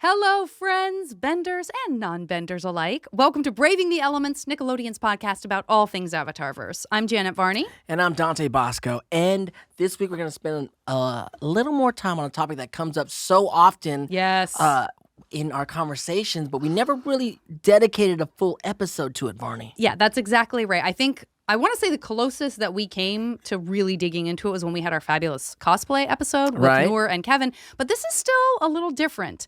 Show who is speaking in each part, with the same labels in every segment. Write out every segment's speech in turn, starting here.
Speaker 1: Hello, friends, benders and non-benders alike. Welcome to Braving the Elements, Nickelodeon's podcast about all things Avatarverse. I'm Janet Varney.
Speaker 2: And I'm Dante Basco. And this week we're going to spend a little more time on a topic that comes up so often in our conversations, but we never really dedicated a full episode to it, Varney.
Speaker 1: Yeah, that's exactly right. I want to say the closest that we came to really digging into it was when we had our fabulous cosplay episode with Noor and Kevin. But this is still a little different.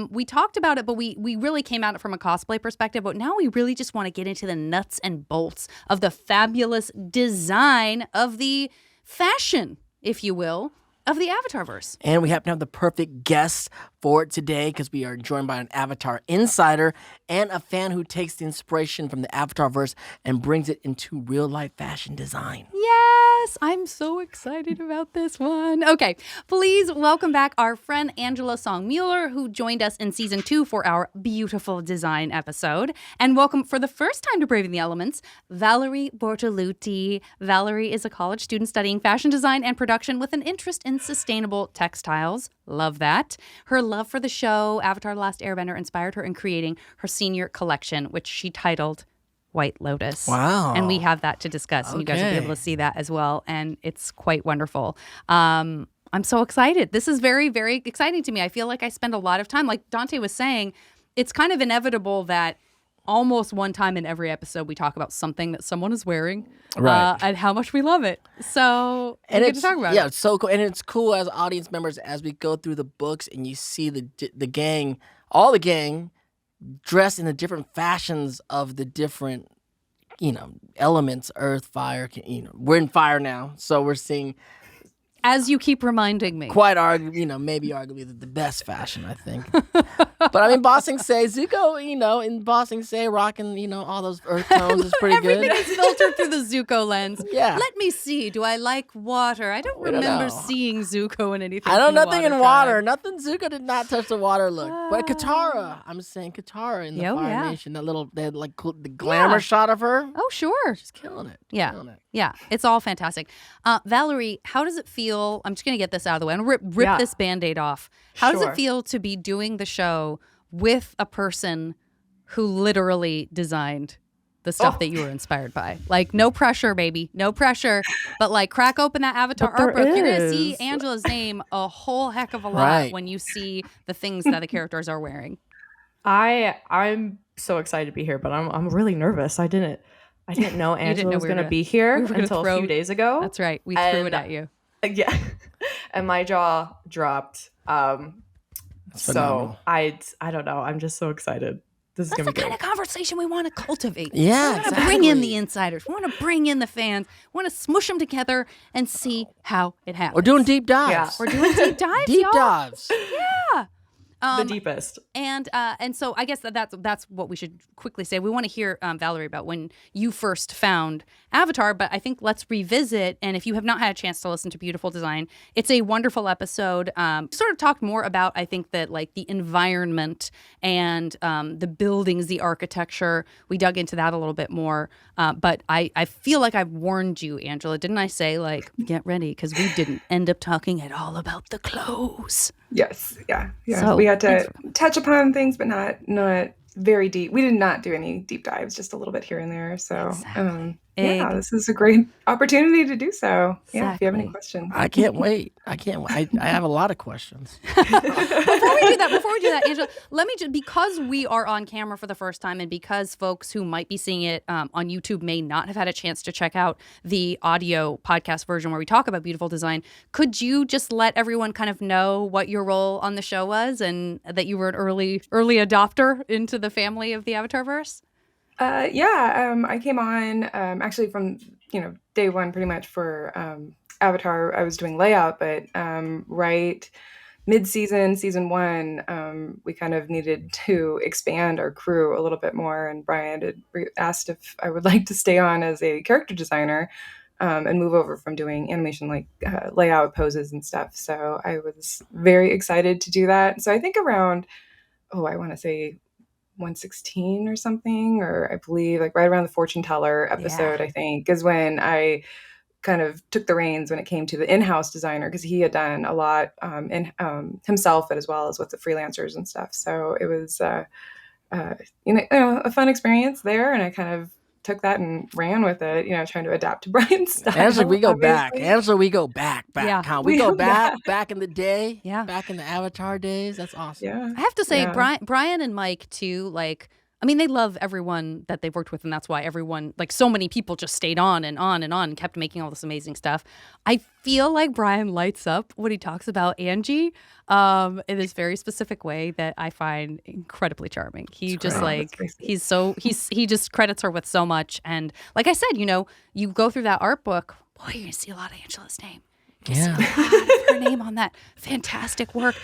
Speaker 1: We talked about it, but we really came at it from a cosplay perspective. But now we really just want to get into the nuts and bolts of the fabulous design of the fashion, if you will, of the Avatarverse.
Speaker 2: And we happen to have the perfect guest for it today because we are joined by an Avatar insider and a fan who takes the inspiration from the Avatarverse and brings it into real-life fashion design.
Speaker 1: Yes, I'm so excited about this one. Okay, please welcome back our friend Angela Song-Mueller, who joined us in Season 2 for our beautiful design episode. And welcome for the first time to Braving the Elements, Valerie Bortolucci. Valerie is a college student studying fashion design and production with an interest in sustainable textiles. Love that. Her love for the show, Avatar: Last Airbender, inspired her in creating her senior collection, which she titled White Lotus.
Speaker 2: Wow.
Speaker 1: And we have that to discuss. And you guys will be able to see that as well. And it's quite wonderful. I'm so excited. This is very, very exciting to me. I feel like I spend a lot of time, like Dante was saying, it's kind of inevitable that almost one time in every episode we talk about something that someone is wearing, and how much we love it. So we get to talk about it.
Speaker 2: Yeah, it's so cool. And it's cool as audience members as we go through the books and you see the gang, all the gang, dressed in the different fashions of the different, elements, earth, fire. We're in fire now, so we're seeing,
Speaker 1: as you keep reminding me,
Speaker 2: maybe arguably the best fashion, I think. But I mean, Bossing Say, Zuko, in Bossing Say, rocking, all those earth tones is pretty good.
Speaker 1: Everything is filtered through the Zuko lens.
Speaker 2: Yeah.
Speaker 1: Let me see. Do I like water? I don't remember seeing Zuko in anything.
Speaker 2: I know
Speaker 1: from the
Speaker 2: nothing in water. Nothing. Zuko did not touch the water look. But Katara, I'm saying Katara in the Fire Nation, they had like the glamour shot of her.
Speaker 1: Oh, sure.
Speaker 2: She's killing it.
Speaker 1: Yeah, it's all fantastic. Valerie, how does it feel? I'm just going to get this out of the way. I'm going to rip this Band-Aid off. How does it feel to be doing the show with a person who literally designed the stuff that you were inspired by? Like, no pressure, baby. No pressure. But, like, crack open that Avatar art book. You're going to see Angela's name a whole heck of a lot when you see the things that the characters are wearing.
Speaker 3: I'm so excited to be here, but I'm really nervous. I didn't know Angela was going to be here until a few days ago.
Speaker 1: That's right. We threw it at you.
Speaker 3: Yeah. And my jaw dropped. So I don't know. I'm just so excited. This is going to be
Speaker 1: the kind of conversation we want to cultivate.
Speaker 2: Yeah,
Speaker 1: we want to bring in the insiders. We want to bring in the fans. We want to smush them together and see how it happens.
Speaker 2: We're doing deep dives.
Speaker 1: Yeah. We're doing deep dives,
Speaker 2: Deep dives.
Speaker 1: Yeah.
Speaker 3: The deepest.
Speaker 1: And so I guess that's what we should quickly say. We want to hear, Valerie, about when you first found Avatar, but I think let's revisit. And if you have not had a chance to listen to Beautiful Design, it's a wonderful episode. Sort of talked more about, I think, that like the environment and the buildings, the architecture. We dug into that a little bit more. But I feel like I've warned you, Angela. Didn't I say, like, get ready? Because we didn't end up talking at all about the clothes.
Speaker 4: Yes. Yeah.
Speaker 1: So,
Speaker 4: we had to touch upon things, but not very deep. We did not do any deep dives, just a little bit here and there. So, this is a great opportunity to do so.
Speaker 1: Exactly.
Speaker 4: Yeah. If you have any questions.
Speaker 2: I can't wait. I have a lot of questions.
Speaker 1: Before we do that, Angela, let me just, because we are on camera for the first time and because folks who might be seeing it on YouTube may not have had a chance to check out the audio podcast version where we talk about Beautiful Design, could you just let everyone kind of know what your role on the show was and that you were an early adopter into the family of the Avatarverse?
Speaker 4: I came on actually from day one pretty much for Avatar. I was doing layout, but right mid-season, season 1, we kind of needed to expand our crew a little bit more, and Brian had asked if I would like to stay on as a character designer and move over from doing animation like layout poses and stuff. So I was very excited to do that. So I think around, I want to say 116 or something, or I believe like right around the fortune teller episode, I think, is when I kind of took the reins when it came to the in-house designer, because he had done a lot himself, as well as with the freelancers and stuff. So it was a fun experience there, and I kind of took that and ran with it, trying to adapt to Brian's style.
Speaker 2: Angela, we go back.
Speaker 4: obviously.
Speaker 2: Angela, we go back.
Speaker 1: Yeah.
Speaker 2: Huh? We go back,
Speaker 4: Yeah.
Speaker 2: back in the day.
Speaker 1: Yeah.
Speaker 2: Back in the Avatar days. That's awesome.
Speaker 4: Yeah.
Speaker 1: I have to say,
Speaker 4: Yeah.
Speaker 1: Brian and Mike too. Like, I mean, they love everyone that they've worked with, and that's why everyone, like, so many people just stayed on and on and on and kept making all this amazing stuff. I feel like Brian lights up when he talks about Angie in this very specific way that I find incredibly charming. He
Speaker 2: That's
Speaker 1: just
Speaker 2: great.
Speaker 1: like he just credits her with so much. And like I said, you go through that art book, boy, you're gonna see a lot of Angela's name. You're gonna see a lot of her name on that fantastic work.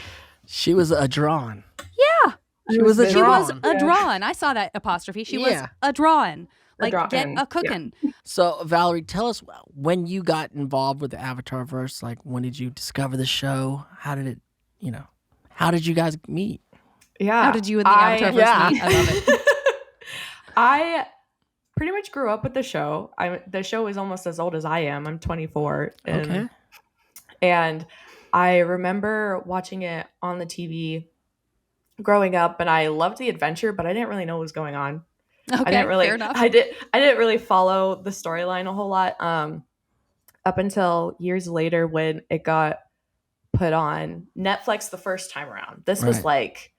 Speaker 2: She was a drawn.
Speaker 1: Yeah.
Speaker 2: She was a
Speaker 1: She was
Speaker 2: drawn.
Speaker 1: a drawing. I saw that apostrophe. She was
Speaker 2: Yeah.
Speaker 1: a drawing. Like,
Speaker 4: drawing,
Speaker 1: get
Speaker 4: yeah.
Speaker 1: a cooking.
Speaker 2: So, Valerie, tell us when you got involved with the Avatarverse. Like, when did you discover the show? How did it, how did you guys meet?
Speaker 3: Yeah.
Speaker 1: How did you and the Avatarverse meet? I love it.
Speaker 3: I pretty much grew up with the show. The show is almost as old as I am. I'm 24.
Speaker 2: Okay.
Speaker 3: And I remember watching it on the TV growing up, and I loved the adventure, but I didn't really know what was going on.
Speaker 1: Okay,
Speaker 3: I didn't really,
Speaker 1: fair enough.
Speaker 3: I didn't really follow the storyline a whole lot. Up until years later when it got put on Netflix the first time around. This was
Speaker 2: Right.
Speaker 3: like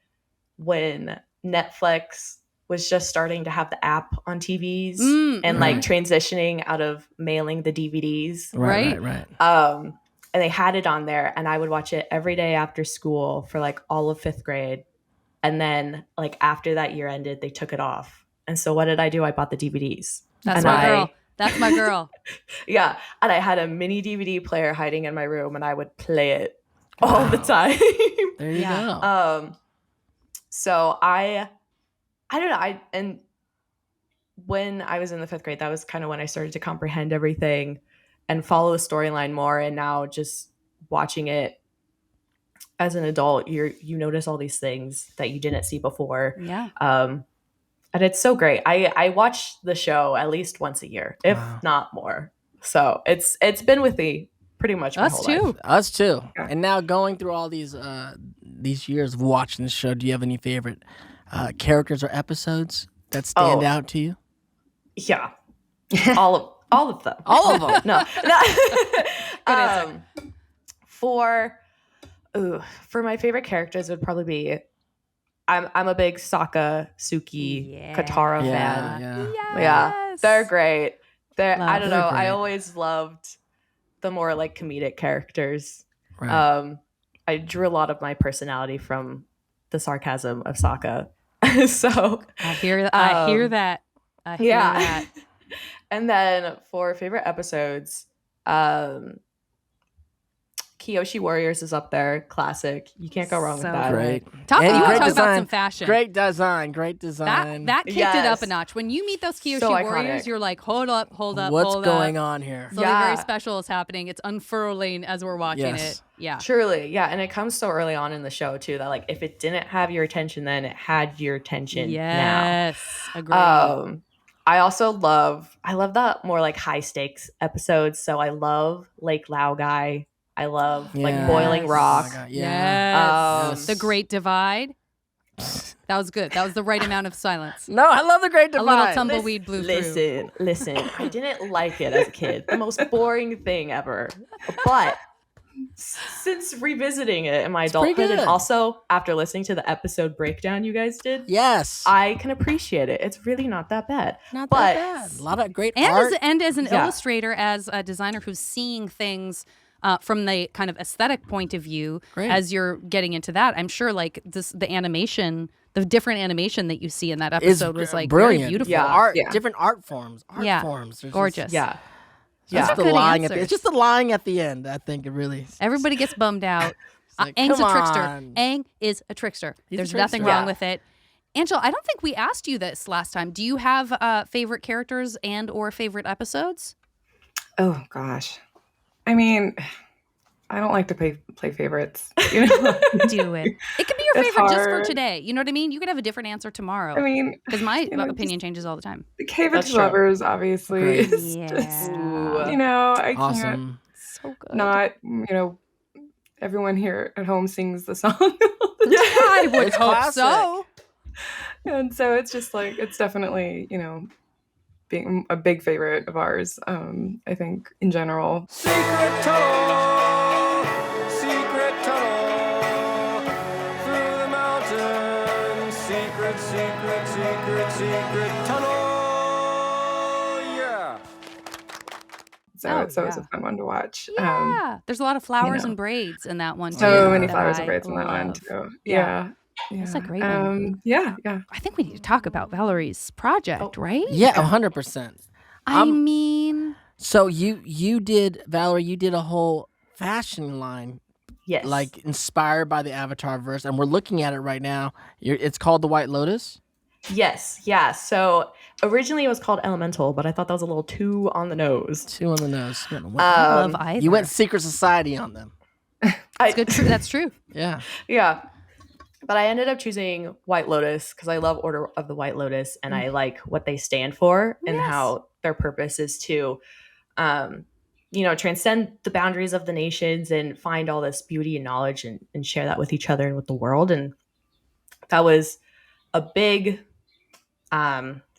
Speaker 3: when Netflix was just starting to have the app on TVs and like
Speaker 2: Right.
Speaker 3: transitioning out of mailing the DVDs.
Speaker 2: Right.
Speaker 3: And they had it on there, and I would watch it every day after school for like all of 5th grade. And then like after that year ended, they took it off. And so what did I do? I bought the DVDs.
Speaker 1: That's
Speaker 3: And
Speaker 1: my girl. That's my girl.
Speaker 3: Yeah. And I had a mini DVD player hiding in my room, and I would play it all the
Speaker 2: Wow.
Speaker 3: time.
Speaker 2: There you
Speaker 1: Yeah.
Speaker 2: go.
Speaker 3: So I don't know. And when I was in the 5th grade, that was kind of when I started to comprehend everything and follow the storyline more. And now just watching it as an adult, you notice all these things that you didn't see before.
Speaker 1: Yeah.
Speaker 3: And it's so great. I watch the show at least once a year, if
Speaker 2: Wow.
Speaker 3: not more. So it's been with me pretty much my
Speaker 1: Us
Speaker 3: whole
Speaker 1: too.
Speaker 3: life.
Speaker 2: Us too.
Speaker 4: Yeah.
Speaker 2: And now going through all these years of watching the show, do you have any favorite characters or episodes that stand
Speaker 3: Oh.
Speaker 2: out to you?
Speaker 3: Yeah. all of them.
Speaker 2: All of them.
Speaker 3: No.
Speaker 1: Good answer.
Speaker 3: For my favorite characters would probably be I'm a big Sokka, Suki,
Speaker 1: Yeah.
Speaker 3: Katara
Speaker 2: Yeah,
Speaker 3: fan.
Speaker 2: yeah.
Speaker 3: Yeah.
Speaker 1: Yes.
Speaker 3: They're great. I
Speaker 1: Love.
Speaker 3: don't
Speaker 2: They're
Speaker 3: know. I
Speaker 2: great.
Speaker 3: always loved the more like comedic characters.
Speaker 2: Right.
Speaker 3: I drew a lot of my personality from the sarcasm of Sokka. So
Speaker 1: I hear that. I hear
Speaker 3: Um,
Speaker 1: that. I hear
Speaker 3: yeah.
Speaker 1: that.
Speaker 3: And then for favorite episodes, Kyoshi Warriors is up there. Classic. You can't go wrong with
Speaker 1: So
Speaker 3: that.
Speaker 2: Great.
Speaker 1: Talk,
Speaker 2: And
Speaker 1: you want
Speaker 2: great
Speaker 1: to talk about
Speaker 2: design.
Speaker 1: some fashion.
Speaker 2: Great design.
Speaker 1: That kicked it up
Speaker 3: Yes.
Speaker 1: a notch. When you meet those Kyoshi
Speaker 3: So
Speaker 1: Warriors,
Speaker 3: iconic.
Speaker 1: you're like, hold up.
Speaker 2: What's going on here?
Speaker 1: Something very special is happening. It's unfurling as we're watching
Speaker 2: Yes.
Speaker 1: it. Yeah.
Speaker 3: Truly, yeah. And it comes so early on in the show too that like if it didn't have your attention then, it had your attention
Speaker 1: Yes. Agreed.
Speaker 3: now. I love that more like high stakes episodes. So I love Lake Laogai. I love like
Speaker 2: Yeah.
Speaker 3: Boiling
Speaker 1: Yes.
Speaker 3: Rock.
Speaker 2: Oh my God, yeah.
Speaker 1: Yes.
Speaker 3: Um,
Speaker 1: The Great Divide. That was good. That was the right amount of silence.
Speaker 2: No, I love the Great
Speaker 1: A
Speaker 2: Divide.
Speaker 1: little tumbleweed blew through.
Speaker 3: Listen. I didn't like it as a kid. The most boring thing ever. But since revisiting it in my
Speaker 2: pretty
Speaker 3: adulthood, and
Speaker 2: good.
Speaker 3: also after listening to the episode breakdown you guys did,
Speaker 2: Yes.
Speaker 3: I can appreciate it. It's really not that bad.
Speaker 2: Not
Speaker 3: but-
Speaker 2: that bad. A lot of great
Speaker 1: And
Speaker 2: art.
Speaker 1: as an
Speaker 3: Yeah.
Speaker 1: illustrator, as a designer who's seeing things from the kind of aesthetic point of view,
Speaker 2: Great.
Speaker 1: as you're getting into that, I'm sure like the animation, the different animation that you see in that
Speaker 2: Is
Speaker 1: episode was like
Speaker 2: brilliant.
Speaker 1: very beautiful.
Speaker 3: Yeah.
Speaker 2: Art,
Speaker 4: Yeah.
Speaker 2: different art forms.
Speaker 1: Yeah.
Speaker 2: There's just-
Speaker 1: Gorgeous.
Speaker 3: Yeah.
Speaker 2: Just
Speaker 1: Those are
Speaker 2: the
Speaker 1: good
Speaker 2: lying
Speaker 1: answers.
Speaker 2: it's just the lying at the end. I think it really.
Speaker 1: Everybody gets bummed out.
Speaker 2: It's like,
Speaker 1: Aang's
Speaker 2: come
Speaker 1: a trickster.
Speaker 2: on.
Speaker 1: Aang is a trickster.
Speaker 2: He's a
Speaker 1: There's
Speaker 2: trickster.
Speaker 1: nothing wrong
Speaker 3: Yeah.
Speaker 1: with it. Angela, I don't think we asked you this last time. Do you have favorite characters and or favorite episodes?
Speaker 4: Oh gosh. I mean, I don't like to play favorites. You know?
Speaker 1: Do it. It could be your
Speaker 4: It's
Speaker 1: favorite just for
Speaker 4: hard.
Speaker 1: today? You know what I mean? You could have a different answer tomorrow.
Speaker 4: I mean,
Speaker 1: because my
Speaker 4: you know,
Speaker 1: opinion changes all the time.
Speaker 4: the Cave of
Speaker 3: That's
Speaker 4: Two
Speaker 3: true.
Speaker 4: Lovers, obviously,
Speaker 2: Great.
Speaker 4: is
Speaker 1: Yeah.
Speaker 4: just,
Speaker 3: Ooh.
Speaker 4: you know, I can't
Speaker 2: Awesome.
Speaker 1: So good.
Speaker 4: not, you know, everyone here at home sings the song.
Speaker 1: I would
Speaker 2: It's
Speaker 1: hope
Speaker 2: classic.
Speaker 1: so.
Speaker 4: And so it's just like, it's definitely, you know, being a big favorite of ours, I think, in general.
Speaker 5: Secret tunnel, through the mountains. Secret tunnel. Yeah.
Speaker 4: So,
Speaker 1: Oh,
Speaker 4: it's always
Speaker 1: yeah.
Speaker 4: a fun one to watch.
Speaker 1: Yeah. There's a lot of flowers
Speaker 4: know.
Speaker 1: and braids in that one, too.
Speaker 4: So many
Speaker 1: that
Speaker 4: flowers and
Speaker 1: I
Speaker 4: braids in that one,
Speaker 1: love.
Speaker 4: too.
Speaker 1: Yeah.
Speaker 4: Yeah.
Speaker 1: That's a great one.
Speaker 4: Yeah.
Speaker 1: I think we need to talk about Valerie's project, right?
Speaker 2: Yeah, 100%.
Speaker 1: I mean,
Speaker 2: So you did, Valerie, you did a whole fashion line,
Speaker 3: Yes.
Speaker 2: like inspired by the Avatarverse, and we're looking at it right now. It's called the White Lotus.
Speaker 3: Yes. Yeah. So originally it was called Elemental, but I thought that was a little too on the nose.
Speaker 2: 2 on the nose.
Speaker 1: I love either.
Speaker 2: You went secret society on them.
Speaker 1: That's good. That's true.
Speaker 2: Yeah.
Speaker 3: Yeah. But I ended up choosing White Lotus because I love Order of the White Lotus and I like what they stand for and
Speaker 1: Yes.
Speaker 3: how their purpose is to, transcend the boundaries of the nations and find all this beauty and knowledge and share that with each other and with the world. And that was a big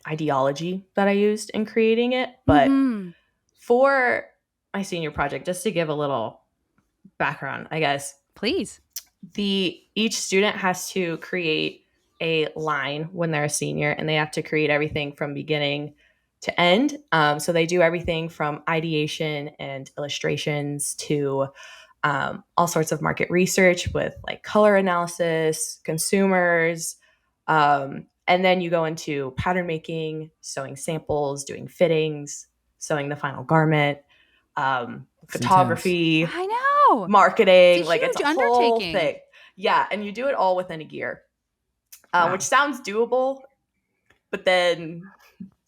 Speaker 3: ideology that I used in creating it. But
Speaker 1: Mhm.
Speaker 3: for my senior project, just to give a little background, I guess,
Speaker 1: Please.
Speaker 3: each student has to create a line when they're a senior, and they have to create everything from beginning to end. So they do everything from ideation and illustrations to all sorts of market research with like color analysis, consumers, and then you go into pattern making, sewing samples, doing fittings, sewing the final garment, photography,
Speaker 1: I know.
Speaker 3: marketing.
Speaker 1: It's a
Speaker 3: Like it's a
Speaker 1: huge
Speaker 3: whole
Speaker 1: undertaking.
Speaker 3: thing. Yeah, and you do it all within a year,
Speaker 4: Wow.
Speaker 3: which sounds doable, but then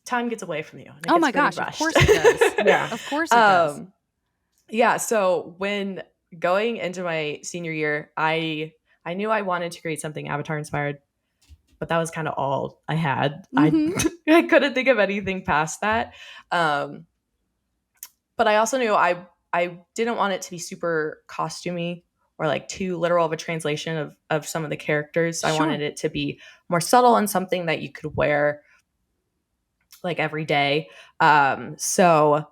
Speaker 3: time gets away from you. And it
Speaker 1: Oh
Speaker 3: gets
Speaker 1: my
Speaker 3: pretty
Speaker 1: gosh! Of
Speaker 3: rushed.
Speaker 1: course it does.
Speaker 4: Yeah.
Speaker 1: Of course it does.
Speaker 3: Yeah. So when going into my senior year, I knew I wanted to create something Avatar inspired, but that was kind of all I had.
Speaker 1: Mhm.
Speaker 3: I couldn't think of anything past that. But I also knew I didn't want it to be super costumey or like too literal of a translation of some of the characters. I
Speaker 1: Sure.
Speaker 3: wanted it to be more subtle and something that you could wear like every day. So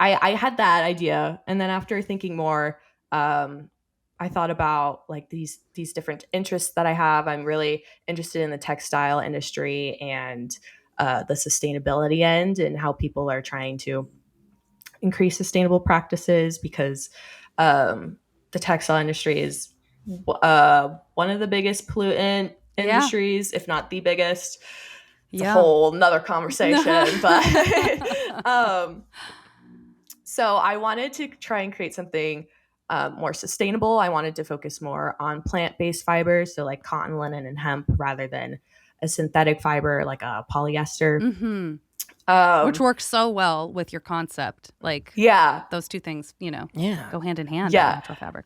Speaker 3: I had that idea, and then after thinking more, I thought about like these different interests that I have. I'm really interested in the textile industry and the sustainability end and how people are trying to increase sustainable practices because the textile industry is one of the biggest pollutant
Speaker 1: Yeah.
Speaker 3: industries, if not the biggest. It's
Speaker 1: Yeah.
Speaker 3: a whole nother conversation, but so I wanted to try and create something more sustainable. I wanted to focus more on plant-based fibers, so like cotton, linen, and hemp, rather than a synthetic fiber like a polyester.
Speaker 1: Mhm. Which works so well with your concept. Like
Speaker 3: Yeah,
Speaker 1: those two things,
Speaker 2: Yeah.
Speaker 1: go hand in hand.
Speaker 3: Yeah.
Speaker 1: in natural fabric.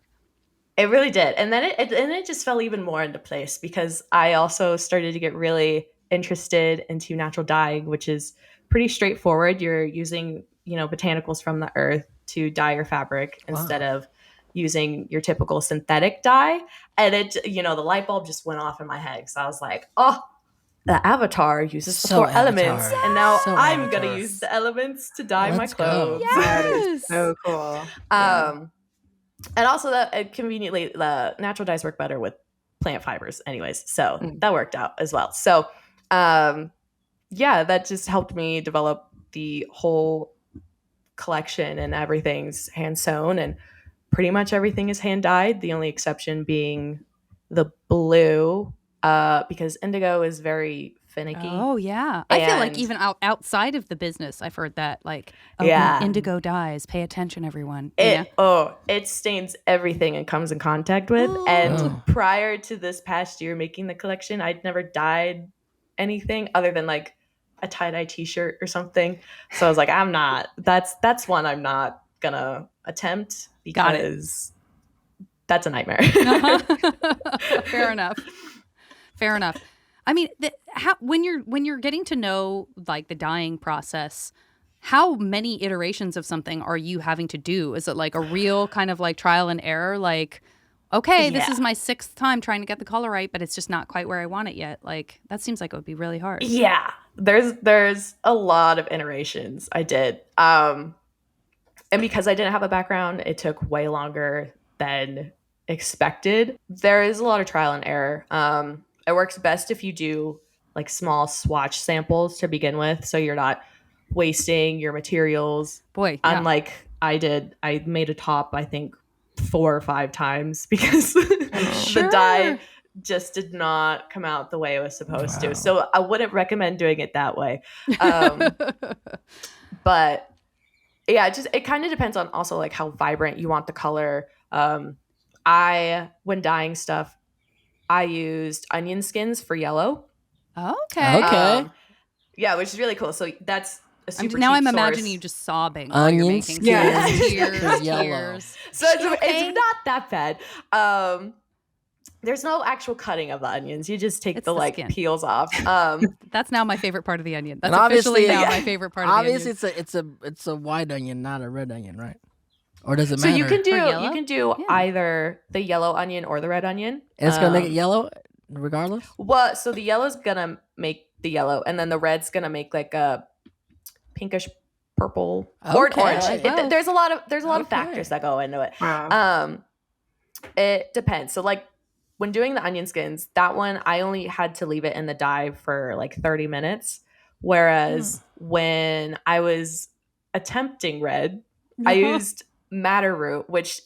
Speaker 3: it really did. And then it just fell even more into place because I also started to get really interested into natural dyeing, which is pretty straightforward. You're using, botanicals from the earth to dye your fabric instead of using your typical synthetic dye. And the light bulb just went off in my head. So I was like, oh, the Avatar uses the
Speaker 2: So
Speaker 3: 4 elements.
Speaker 2: Avatar.
Speaker 3: And now
Speaker 2: So
Speaker 3: I'm
Speaker 2: Avatar.
Speaker 3: going to use the elements to dye my
Speaker 2: Let's go.
Speaker 3: clothes.
Speaker 4: That is
Speaker 1: Yes.
Speaker 4: so cool.
Speaker 3: And also that conveniently, the natural dyes work better with plant fibers anyways. So that worked out as well. So, that just helped me develop the whole collection, and everything's hand sewn and pretty much everything is hand dyed. The only exception being the blue, because indigo is very finicky.
Speaker 1: Oh yeah, I feel like
Speaker 3: And-
Speaker 1: even outside of the business, I've heard that. Like,
Speaker 3: Yeah.
Speaker 1: indigo dyes. Pay attention, everyone.
Speaker 3: It stains everything it comes in contact with. And
Speaker 2: Oh.
Speaker 3: prior to this past year making the collection, I'd never dyed anything other than like a tie-dye t-shirt or something. So I was like, that's one I'm not gonna attempt
Speaker 1: Got it.
Speaker 3: because that's a nightmare.
Speaker 1: Fair enough. Fair enough. I mean, when you're getting to know like the dyeing process, how many iterations of something are you having to do? Is it like a real kind of like trial and error? Like, okay, this is my 6th time trying to get the color right, but it's just not quite where I want it yet. Like, that seems like it would be really hard.
Speaker 3: Yeah, there's a lot of iterations I did. And because I didn't have a background, it took way longer than expected. There is a lot of trial and error. It works best if you do like small swatch samples to begin with, so you're not wasting your materials.
Speaker 1: Boy, yeah.
Speaker 3: Unlike I did, I made a top, I think 4 or 5 times because the dye just did not come out the way it was supposed to. So I wouldn't recommend doing it that way. But yeah, it kind of depends on also like how vibrant you want the color. When dyeing stuff, I used onion skins for yellow.
Speaker 1: Okay.
Speaker 3: Yeah, which is really cool. So that's a super
Speaker 1: now
Speaker 3: cheap
Speaker 1: I'm
Speaker 3: source.
Speaker 1: imagining you just sobbing while you're
Speaker 2: Onion
Speaker 1: making
Speaker 2: skins.
Speaker 1: tears,
Speaker 2: Yellow.
Speaker 1: tears.
Speaker 3: So it's not that bad. There's no actual cutting of the onions. You just take
Speaker 1: It's
Speaker 3: the
Speaker 1: the
Speaker 3: like
Speaker 1: skin.
Speaker 3: peels off.
Speaker 1: That's now my favorite part of the onion. That's
Speaker 2: And
Speaker 1: officially
Speaker 2: obviously-
Speaker 1: now my favorite part of the onion.
Speaker 2: Obviously, it's a white onion, not a red onion, right? Or does it
Speaker 3: So
Speaker 2: matter?
Speaker 3: you can do
Speaker 1: yellow? Yeah.
Speaker 3: either the yellow onion or the red onion.
Speaker 2: And it's gonna make it yellow, regardless.
Speaker 3: Well, so the yellow's gonna make the yellow, and then the red's gonna make like a pinkish purple or
Speaker 2: Okay.
Speaker 3: orange.
Speaker 1: Wow.
Speaker 3: There's a lot of
Speaker 2: Okay.
Speaker 3: factors that go into it.
Speaker 4: Wow.
Speaker 3: It depends. So like when doing the onion skins, that one I only had to leave it in the dye for like 30 minutes. Whereas when I was attempting red, I used madder root, which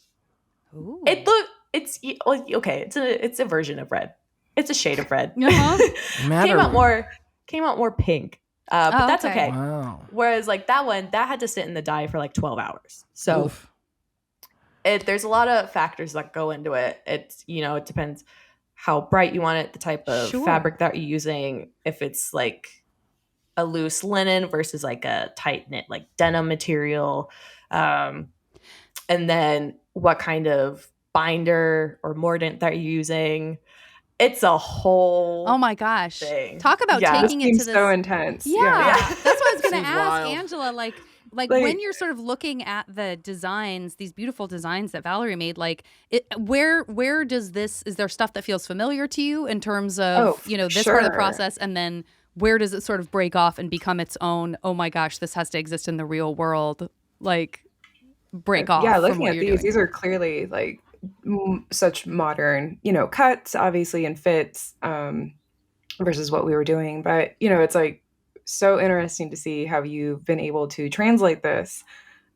Speaker 1: Ooh.
Speaker 3: it's a version of red. It's a shade of red.
Speaker 1: Uh-huh.
Speaker 3: Came out more pink. But
Speaker 1: Oh,
Speaker 3: that's
Speaker 1: okay.
Speaker 3: okay.
Speaker 2: Wow.
Speaker 3: Whereas like that one, that had to sit in the dye for like 12 hours. So
Speaker 2: Oof.
Speaker 3: there's a lot of factors that go into it. It's, it depends how bright you want it, the type of
Speaker 1: Sure.
Speaker 3: fabric that you're using, if it's like a loose linen versus like a tight knit, like denim material. And then what kind of binder or mordant that you're using. It's a whole
Speaker 1: Oh my gosh.
Speaker 3: thing.
Speaker 1: Talk about
Speaker 3: Yeah.
Speaker 1: taking
Speaker 4: This
Speaker 1: it to
Speaker 4: seems
Speaker 1: this.
Speaker 4: so intense.
Speaker 1: Yeah. That's what I was going
Speaker 2: Seems
Speaker 1: to ask
Speaker 2: wild.
Speaker 1: Angela. Like
Speaker 4: Like-
Speaker 1: when you're sort of looking at the designs, these beautiful designs that Valerie made, like where does this, is there stuff that feels familiar to you in terms of, this part of the
Speaker 4: sure.
Speaker 1: process? And then where does it sort of break off and become its own, oh my gosh, this has to exist in the real world, like break off?
Speaker 4: Yeah,
Speaker 1: from
Speaker 4: looking
Speaker 1: what
Speaker 4: at
Speaker 1: you're
Speaker 4: these,
Speaker 1: doing?
Speaker 4: these are clearly like such modern, cuts, obviously, and fits versus what we were doing. But, it's like so interesting to see how you've been able to translate this,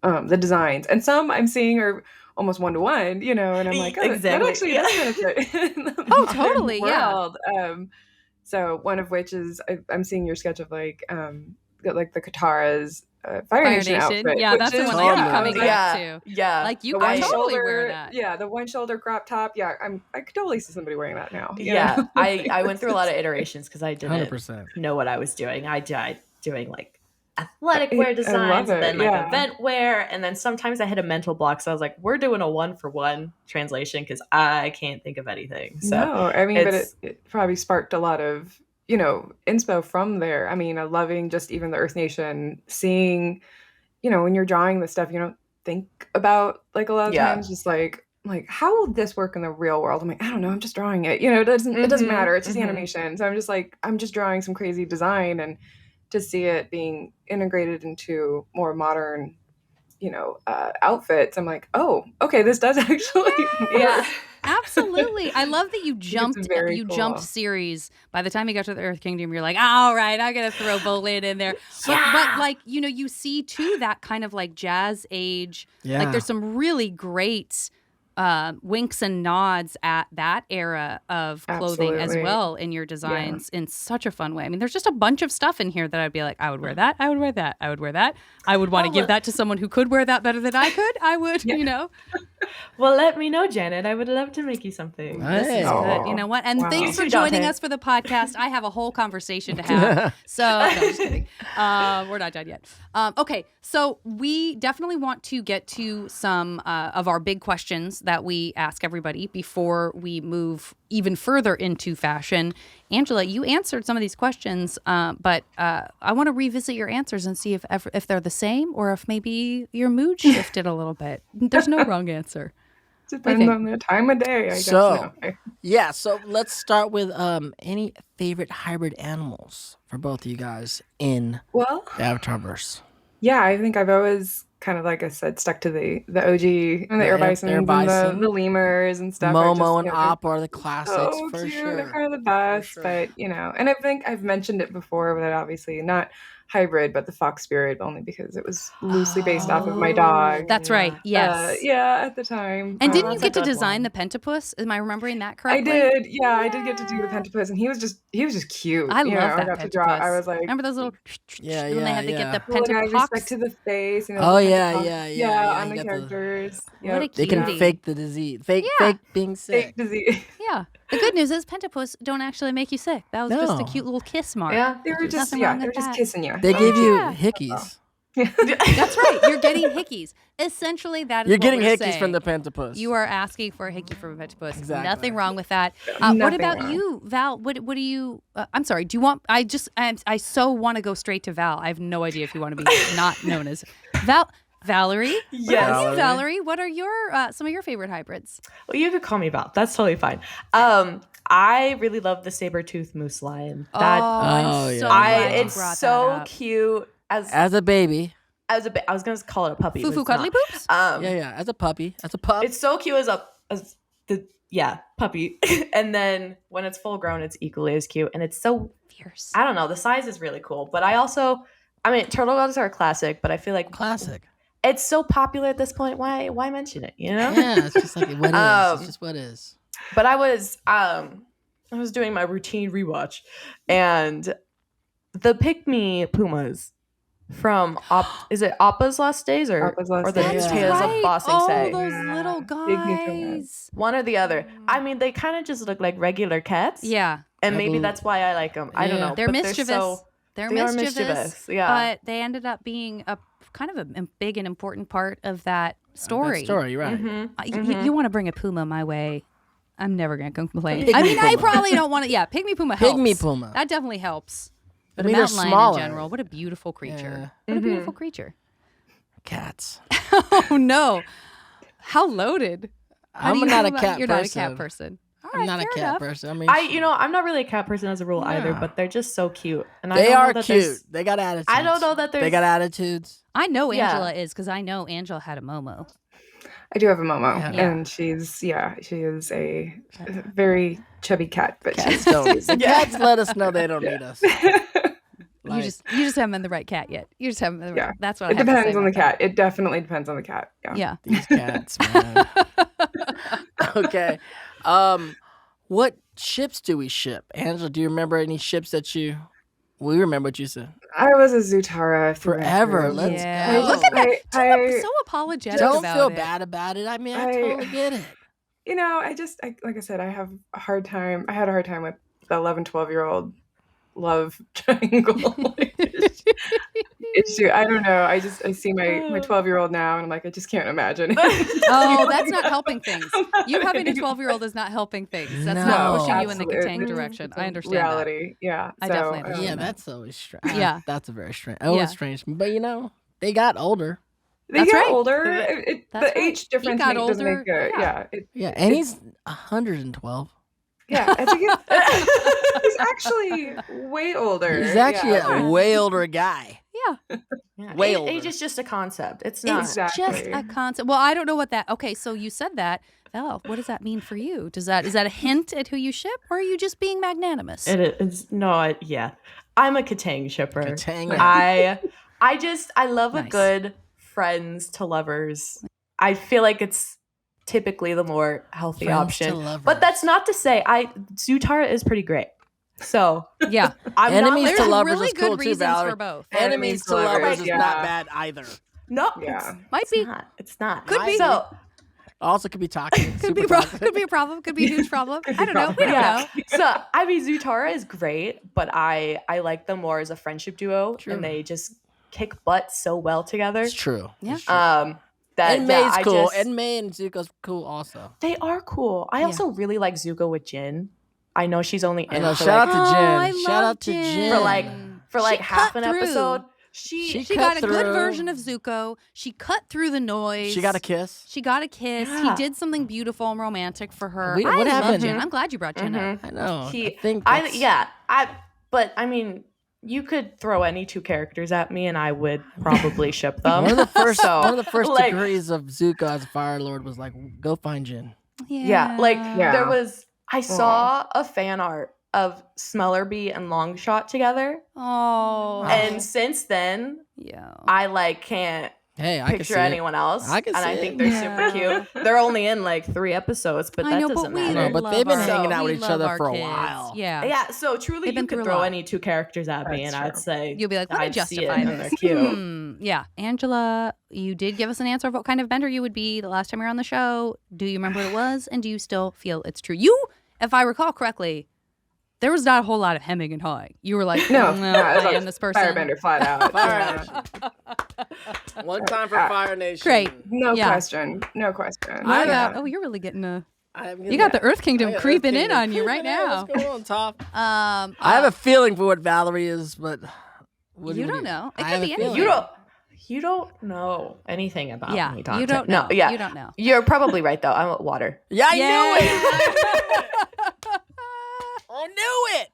Speaker 4: the designs. And some I'm seeing are almost 1-to-1, and I'm like, oh,
Speaker 3: Exactly,
Speaker 4: that actually does benefit in the
Speaker 1: Oh,
Speaker 4: modern
Speaker 1: totally, yeah.
Speaker 4: world. So one of which is I'm seeing your sketch of like the Katara's Fire Nation outfit.
Speaker 1: Yeah,
Speaker 4: which
Speaker 1: that's the
Speaker 4: is
Speaker 1: one I keep
Speaker 2: totally
Speaker 1: coming back to.
Speaker 3: Yeah.
Speaker 1: Like you
Speaker 4: the
Speaker 1: could
Speaker 4: one
Speaker 1: totally
Speaker 4: shoulder,
Speaker 1: wear that.
Speaker 4: yeah, the one shoulder crop top. Yeah, I could totally see somebody wearing that now. you
Speaker 3: Yeah.
Speaker 4: know?
Speaker 3: I went through a lot of iterations because I didn't
Speaker 2: 100%.
Speaker 3: know what I was doing. I died doing like athletic wear
Speaker 4: I
Speaker 3: designs,
Speaker 4: love
Speaker 3: and then
Speaker 4: it,
Speaker 3: like
Speaker 4: yeah.
Speaker 3: event wear, and then sometimes I hit a mental block. So I was like, we're doing a 1-for-1 translation because I can't think of anything. So
Speaker 4: No, I mean, but
Speaker 3: it's-
Speaker 4: it probably sparked a lot of inspo from there. I mean, loving just even the Earth Nation, seeing, when you're drawing this stuff, you don't think about like a lot of
Speaker 3: Yeah.
Speaker 4: times just like how will this work in the real world? I'm like, I don't know, I'm just drawing it. It doesn't matter. It's just
Speaker 3: mhm.
Speaker 4: animation. So I'm just drawing some crazy design, and to see it being integrated into more modern, outfits, I'm like, oh, okay, this does actually work.
Speaker 3: yeah.
Speaker 1: Absolutely. I love that you jumped
Speaker 4: very
Speaker 1: jumped
Speaker 4: cool.
Speaker 1: series. By the time you got to the Earth Kingdom, you're like, all right, I gotta throw Bolin in there. But like, you see too that kind of like jazz age.
Speaker 2: Yeah.
Speaker 1: Like there's some really great winks and nods at that era of clothing as
Speaker 4: Absolutely.
Speaker 1: well in your designs in such a fun way. I mean, there's just a bunch of stuff in here that I'd be like, I would wear that. I would wear that. I would wear that. I would want to give that to someone who could wear that better than I could. I would,
Speaker 3: Well, let me know, Janet. I would love to make you something.
Speaker 1: This is
Speaker 2: Hey.
Speaker 1: good. You know what? And
Speaker 4: Wow.
Speaker 1: thanks
Speaker 3: You
Speaker 1: for
Speaker 3: too,
Speaker 1: joining
Speaker 3: Dante.
Speaker 1: us for the podcast. I have a whole conversation to have. So, no, just kidding. We're not done yet. Okay, so we definitely want to get to some of our big questions that we ask everybody before we move even further into fashion. Angela, you answered some of these questions, but I want to revisit your answers and see if they're the same or if maybe your mood shifted a little bit. There's no wrong answer.
Speaker 4: Depends on the time of day, I guess.
Speaker 2: So let's start with any favorite hybrid animals for both of you guys in
Speaker 4: Well,
Speaker 2: the Avatarverse.
Speaker 4: yeah, I think I've always kind of, like I said, stuck to the OG and the air bisons and the lemurs and stuff.
Speaker 2: Momo and Op are the classics
Speaker 4: so
Speaker 2: for
Speaker 4: cute.
Speaker 2: sure.
Speaker 4: They're kind of the best,
Speaker 2: sure.
Speaker 4: but and I think I've mentioned it before, but obviously not hybrid, but the fox spirit, only because it was loosely based off of my dog.
Speaker 1: That's right. Yes.
Speaker 4: At the time.
Speaker 1: And didn't you
Speaker 3: that's a
Speaker 1: get to
Speaker 3: good
Speaker 1: design
Speaker 3: one.
Speaker 1: the pentapus? Am I remembering that
Speaker 4: I
Speaker 1: correctly?
Speaker 4: did. Yeah, I did get to do the pentapus, and he was just cute.
Speaker 1: I love that
Speaker 4: I got to draw.
Speaker 1: pentapus.
Speaker 4: I was like,
Speaker 1: remember those little
Speaker 2: Yeah,
Speaker 1: when they had to get the
Speaker 4: little guy just stuck
Speaker 1: pentapox?
Speaker 4: to the face.
Speaker 2: Oh,
Speaker 4: the
Speaker 2: yeah,
Speaker 4: pentapox.
Speaker 2: yeah,
Speaker 4: on
Speaker 2: you
Speaker 4: the
Speaker 2: got
Speaker 4: characters.
Speaker 1: What a
Speaker 2: They can
Speaker 1: cutie.
Speaker 2: fake the disease. Fake being sick.
Speaker 4: Fake disease.
Speaker 1: Yeah. The good news is pentapus don't actually make you sick. That was just a
Speaker 2: No.
Speaker 1: cute little kiss mark.
Speaker 3: Yeah.
Speaker 4: They were just
Speaker 1: Nothing wrong
Speaker 4: they were
Speaker 1: with
Speaker 4: just
Speaker 1: that.
Speaker 4: kissing you.
Speaker 2: They gave you
Speaker 1: Yeah.
Speaker 2: hickeys.
Speaker 1: That's right. You're getting hickeys. Essentially, that is
Speaker 2: You're
Speaker 1: what
Speaker 2: getting
Speaker 1: we're
Speaker 2: hickeys
Speaker 1: saying.
Speaker 2: from the pentapus.
Speaker 1: You are asking for a hickey from a pentapus.
Speaker 2: Exactly.
Speaker 1: Nothing wrong with that. What
Speaker 4: Nothing
Speaker 1: about
Speaker 4: wrong.
Speaker 1: you, Val? What do you? I'm sorry. Do you want? I so want to go straight to Val. I have no idea if you want to be not known as Val. Valerie. What about
Speaker 2: Valerie.
Speaker 1: you, Valerie? What are your some of your favorite hybrids?
Speaker 3: Well, you could call me Val. That's totally fine. I really love the saber-toothed moose lion. That
Speaker 1: I'm
Speaker 2: yeah.
Speaker 1: so glad you
Speaker 3: it's
Speaker 1: brought
Speaker 3: so
Speaker 1: that up.
Speaker 3: cute.
Speaker 2: As a baby.
Speaker 3: I was gonna call it a puppy. but
Speaker 1: Foo-foo
Speaker 3: it's
Speaker 1: cuddly
Speaker 3: not.
Speaker 1: poops?
Speaker 2: Yeah. As a puppy. As a pup.
Speaker 3: It's so cute as the puppy. And then when it's full grown, it's equally as cute. And it's so
Speaker 1: Fierce.
Speaker 3: I don't know. The size is really cool. But turtle dogs are a classic, but I feel like
Speaker 2: Classic.
Speaker 3: it's so popular at this point. Why mention it? You know?
Speaker 2: Yeah, it's just like what is. It's just what is.
Speaker 3: But I was doing my routine rewatch, and the Pick-Me Pumas from is it Appa's Last Days or
Speaker 4: Appa's Last
Speaker 3: or the
Speaker 4: Days.
Speaker 1: That's
Speaker 3: Tales
Speaker 1: right.
Speaker 3: of Ba Sing
Speaker 1: Oh,
Speaker 3: Se?
Speaker 1: those
Speaker 4: Yeah.
Speaker 1: little
Speaker 4: Big new
Speaker 1: guys.
Speaker 3: One or the other. I mean, they kind of just look like regular cats.
Speaker 1: Yeah.
Speaker 3: And
Speaker 2: I
Speaker 3: maybe
Speaker 2: believe-
Speaker 3: that's why I like them. I don't
Speaker 2: Yeah.
Speaker 3: know.
Speaker 1: They're
Speaker 3: but
Speaker 1: mischievous.
Speaker 3: They are
Speaker 1: mischievous.
Speaker 3: mischievous, yeah.
Speaker 1: But they ended up being a kind of a big and important part of that story.
Speaker 2: That story, you're right.
Speaker 3: Mhm.
Speaker 1: You want to bring a puma my way, I'm never going to complain.
Speaker 2: Pygmy
Speaker 1: I mean, I
Speaker 2: puma.
Speaker 1: probably don't want to. Yeah, pygmy puma helps.
Speaker 2: Pygmy puma.
Speaker 1: That definitely helps. But
Speaker 2: I mean,
Speaker 1: a
Speaker 2: they're
Speaker 1: mountain lion
Speaker 2: smaller.
Speaker 1: in general, what a beautiful creature.
Speaker 2: Yeah.
Speaker 1: What a beautiful creature.
Speaker 2: Cats.
Speaker 1: Oh, no. How loaded. How do
Speaker 2: I'm
Speaker 1: you
Speaker 2: not a
Speaker 1: feel about-
Speaker 2: cat
Speaker 1: You're
Speaker 2: person.
Speaker 1: not a cat person. All
Speaker 2: I'm
Speaker 1: right,
Speaker 2: not a
Speaker 1: fair
Speaker 2: cat
Speaker 1: enough.
Speaker 2: person. I mean,
Speaker 3: I'm not really a cat person as a rule either,
Speaker 2: Yeah.
Speaker 3: but they're just so cute. And I
Speaker 2: they
Speaker 3: don't know
Speaker 2: are
Speaker 3: that
Speaker 2: cute.
Speaker 3: there's-
Speaker 2: They got attitudes.
Speaker 3: I don't know that
Speaker 2: They
Speaker 3: there's-
Speaker 2: got attitudes.
Speaker 1: I know
Speaker 3: Yeah.
Speaker 1: Angela is because I know Angela had a Momo.
Speaker 4: I do have a Momo,
Speaker 2: Yeah.
Speaker 4: and she is a very chubby cat, but
Speaker 2: Cats don't. The
Speaker 3: Yeah.
Speaker 2: cats let us know they don't need us.
Speaker 1: You
Speaker 2: Like,
Speaker 1: just haven't been the right cat yet. You just haven't been the
Speaker 4: Yeah.
Speaker 1: right. That's what
Speaker 4: it
Speaker 1: I have to say
Speaker 4: depends on the
Speaker 1: about that.
Speaker 4: cat. It definitely depends on the cat. Yeah.
Speaker 1: Yeah.
Speaker 2: these cats, man. Okay. What ships do we ship? Angela, do you remember any ships that you... We remember what you said.
Speaker 4: I was a Zutara through and
Speaker 2: Forever.
Speaker 4: through.
Speaker 2: Let's
Speaker 1: Yeah.
Speaker 2: go.
Speaker 1: Look at that.
Speaker 4: I-
Speaker 1: So apologetic
Speaker 2: Don't
Speaker 1: about
Speaker 2: feel
Speaker 1: it.
Speaker 2: bad about it. I mean, I
Speaker 4: I-
Speaker 2: totally get it.
Speaker 4: like I said, I have a hard time. I had a hard time with the 11, 12-year-old love triangle issue. I don't know. I see my 12-year-old now, and I'm like, I just can't imagine.
Speaker 1: Oh, that's not helping things. You having a 12-year-old is not helping things. That's
Speaker 2: No.
Speaker 1: not pushing you in the
Speaker 4: Absolutely.
Speaker 1: Katang direction.
Speaker 4: It's
Speaker 1: I
Speaker 4: a
Speaker 1: understand
Speaker 4: reality. Yeah.
Speaker 1: I
Speaker 4: So,
Speaker 1: definitely understand
Speaker 2: Yeah,
Speaker 1: that.
Speaker 2: that's always strange.
Speaker 1: Yeah.
Speaker 2: That's a very strange. Oh,
Speaker 1: Yeah.
Speaker 2: it's strange. But, they got older.
Speaker 4: They
Speaker 1: That's
Speaker 4: get
Speaker 1: right.
Speaker 4: older.
Speaker 1: That's
Speaker 4: The
Speaker 1: right.
Speaker 4: age difference
Speaker 1: got
Speaker 4: doesn't
Speaker 1: older.
Speaker 4: make good.
Speaker 1: Yeah.
Speaker 4: Yeah.
Speaker 2: Yeah, and he's 112.
Speaker 4: Yeah. I think he's actually way older.
Speaker 2: He's actually
Speaker 4: Yeah.
Speaker 2: a way older guy.
Speaker 1: Yeah.
Speaker 3: Yeah.
Speaker 2: Way
Speaker 3: age,
Speaker 2: older.
Speaker 3: age is just a concept. It's not.
Speaker 4: Exactly.
Speaker 1: Just a concept. Well, I don't know what that. Okay, so you said that. Val, what does that mean for you? Is that a hint at who you ship, or are you just being magnanimous?
Speaker 3: It is yeah. I'm a Katang shipper.
Speaker 2: Katang.
Speaker 3: I love a
Speaker 1: Nice.
Speaker 3: good friends to lovers. I feel like it's typically the more healthy
Speaker 2: Friends
Speaker 3: option.
Speaker 2: to lovers.
Speaker 3: But that's not to say Zutara is pretty great. So
Speaker 1: Yeah.
Speaker 3: I'm
Speaker 2: Enemies
Speaker 3: not
Speaker 2: to
Speaker 1: There's
Speaker 2: lovers
Speaker 1: really
Speaker 2: is
Speaker 1: good
Speaker 2: cool too,
Speaker 1: reasons
Speaker 2: Valerie.
Speaker 1: for both.
Speaker 2: Enemies to lovers is
Speaker 4: yeah.
Speaker 2: not bad either.
Speaker 3: No,
Speaker 4: Yeah.
Speaker 1: Might be.
Speaker 3: It's not.
Speaker 1: Could be.
Speaker 3: So
Speaker 2: Also could be toxic.
Speaker 1: Could be,
Speaker 2: super toxic.
Speaker 1: could be a problem. Could be a huge problem. I don't know. We don't
Speaker 3: yeah.
Speaker 1: know.
Speaker 3: So I mean Zutara is great, but I like them more as a friendship duo,
Speaker 2: True.
Speaker 3: and they just kick butt so well together.
Speaker 2: It's true.
Speaker 1: Yeah.
Speaker 2: It's true.
Speaker 3: That
Speaker 2: And May's
Speaker 3: I
Speaker 2: cool.
Speaker 3: just-
Speaker 2: And May and Zuko's cool also.
Speaker 3: they are cool. I
Speaker 1: Yeah.
Speaker 3: also really like Zuko with Jin. I know she's only
Speaker 2: I
Speaker 3: in
Speaker 2: know.
Speaker 3: for
Speaker 2: Shout
Speaker 3: like,
Speaker 2: out to Jen.
Speaker 1: I
Speaker 2: Shout
Speaker 1: love
Speaker 2: out to
Speaker 1: Jen.
Speaker 2: Jen.
Speaker 3: for like
Speaker 1: She
Speaker 3: half
Speaker 1: cut
Speaker 3: an
Speaker 1: through.
Speaker 3: episode.
Speaker 2: She
Speaker 1: She got a
Speaker 2: cut
Speaker 1: good
Speaker 2: through.
Speaker 1: version of Zuko. She cut through the noise.
Speaker 2: She got a kiss.
Speaker 1: She got a kiss. He
Speaker 3: Yeah.
Speaker 1: did something beautiful and romantic for her.
Speaker 2: What
Speaker 1: I love
Speaker 2: happened?
Speaker 1: Jen. I'm glad you brought Jen up.
Speaker 2: I know.
Speaker 3: He-
Speaker 2: I think. That's-
Speaker 3: But I mean, you could throw any two characters at me, and I would probably ship them.
Speaker 2: One of the first,
Speaker 3: So,
Speaker 2: one of the first
Speaker 3: like,
Speaker 2: degrees of Zuko as a Fire Lord was like, go find Jin.
Speaker 3: Yeah, like
Speaker 4: Yeah.
Speaker 3: there was. I saw a fan art of Smellerby and Longshot together,
Speaker 1: Oh.
Speaker 3: and since then,
Speaker 1: yeah.
Speaker 3: I like can't
Speaker 2: Hey, I can see
Speaker 3: picture
Speaker 2: it.
Speaker 3: anyone else.
Speaker 2: I can
Speaker 3: and
Speaker 2: see
Speaker 3: I
Speaker 2: it.
Speaker 3: think they're
Speaker 1: Yeah.
Speaker 3: super cute. They're only in like 3 episodes, but
Speaker 1: I
Speaker 3: that
Speaker 1: know, but
Speaker 3: doesn't
Speaker 1: we
Speaker 3: matter.
Speaker 2: No, but
Speaker 1: love
Speaker 2: they've been
Speaker 1: our-
Speaker 2: hanging out
Speaker 1: we
Speaker 2: with each
Speaker 1: love
Speaker 2: other
Speaker 1: our
Speaker 2: for a
Speaker 1: kids.
Speaker 2: while.
Speaker 1: Yeah.
Speaker 3: Yeah, so truly,
Speaker 1: They've been
Speaker 3: you could
Speaker 1: through a
Speaker 3: throw
Speaker 1: lot.
Speaker 3: any two characters at me,
Speaker 4: That's
Speaker 3: and I'd
Speaker 4: true.
Speaker 3: say
Speaker 1: You'll be like, let me
Speaker 3: I'd see
Speaker 1: justify
Speaker 3: it, and
Speaker 1: this.
Speaker 3: they're cute.
Speaker 1: Yeah. Angela, you did give us an answer of what kind of bender you would be the last time you were on the show. Do you remember what it was? And do you still feel it's true? You, if I recall correctly, there was not a whole lot of hemming and hawing. You were like,
Speaker 4: No,
Speaker 1: I
Speaker 4: it's
Speaker 1: am this person.
Speaker 4: Firebender flat out.
Speaker 2: Fire
Speaker 4: Yeah.
Speaker 2: One time for Fire Nation.
Speaker 1: Great.
Speaker 4: No
Speaker 1: Yeah.
Speaker 4: question. No question.
Speaker 1: What
Speaker 2: I
Speaker 1: about,
Speaker 2: got-
Speaker 1: oh, you're really getting a,
Speaker 2: I'm
Speaker 1: you got the Earth Kingdom
Speaker 2: I got
Speaker 1: creeping
Speaker 2: Earth
Speaker 1: in
Speaker 2: Kingdom
Speaker 1: on you right
Speaker 2: creeping in.
Speaker 1: now.
Speaker 2: What's going on, Top?
Speaker 1: I
Speaker 2: I have a feeling for what Valerie is, but what
Speaker 1: You
Speaker 2: do
Speaker 1: don't know. It
Speaker 2: I
Speaker 1: could
Speaker 2: have
Speaker 1: be
Speaker 2: a feeling.
Speaker 1: anything.
Speaker 3: You don't know anything about
Speaker 1: Yeah,
Speaker 3: me, Dante.
Speaker 1: you don't know.
Speaker 3: No, yeah,
Speaker 1: You don't know.
Speaker 3: You're probably right though. I'm water.
Speaker 2: Yeah, I
Speaker 1: Yay.
Speaker 2: knew it. I knew it.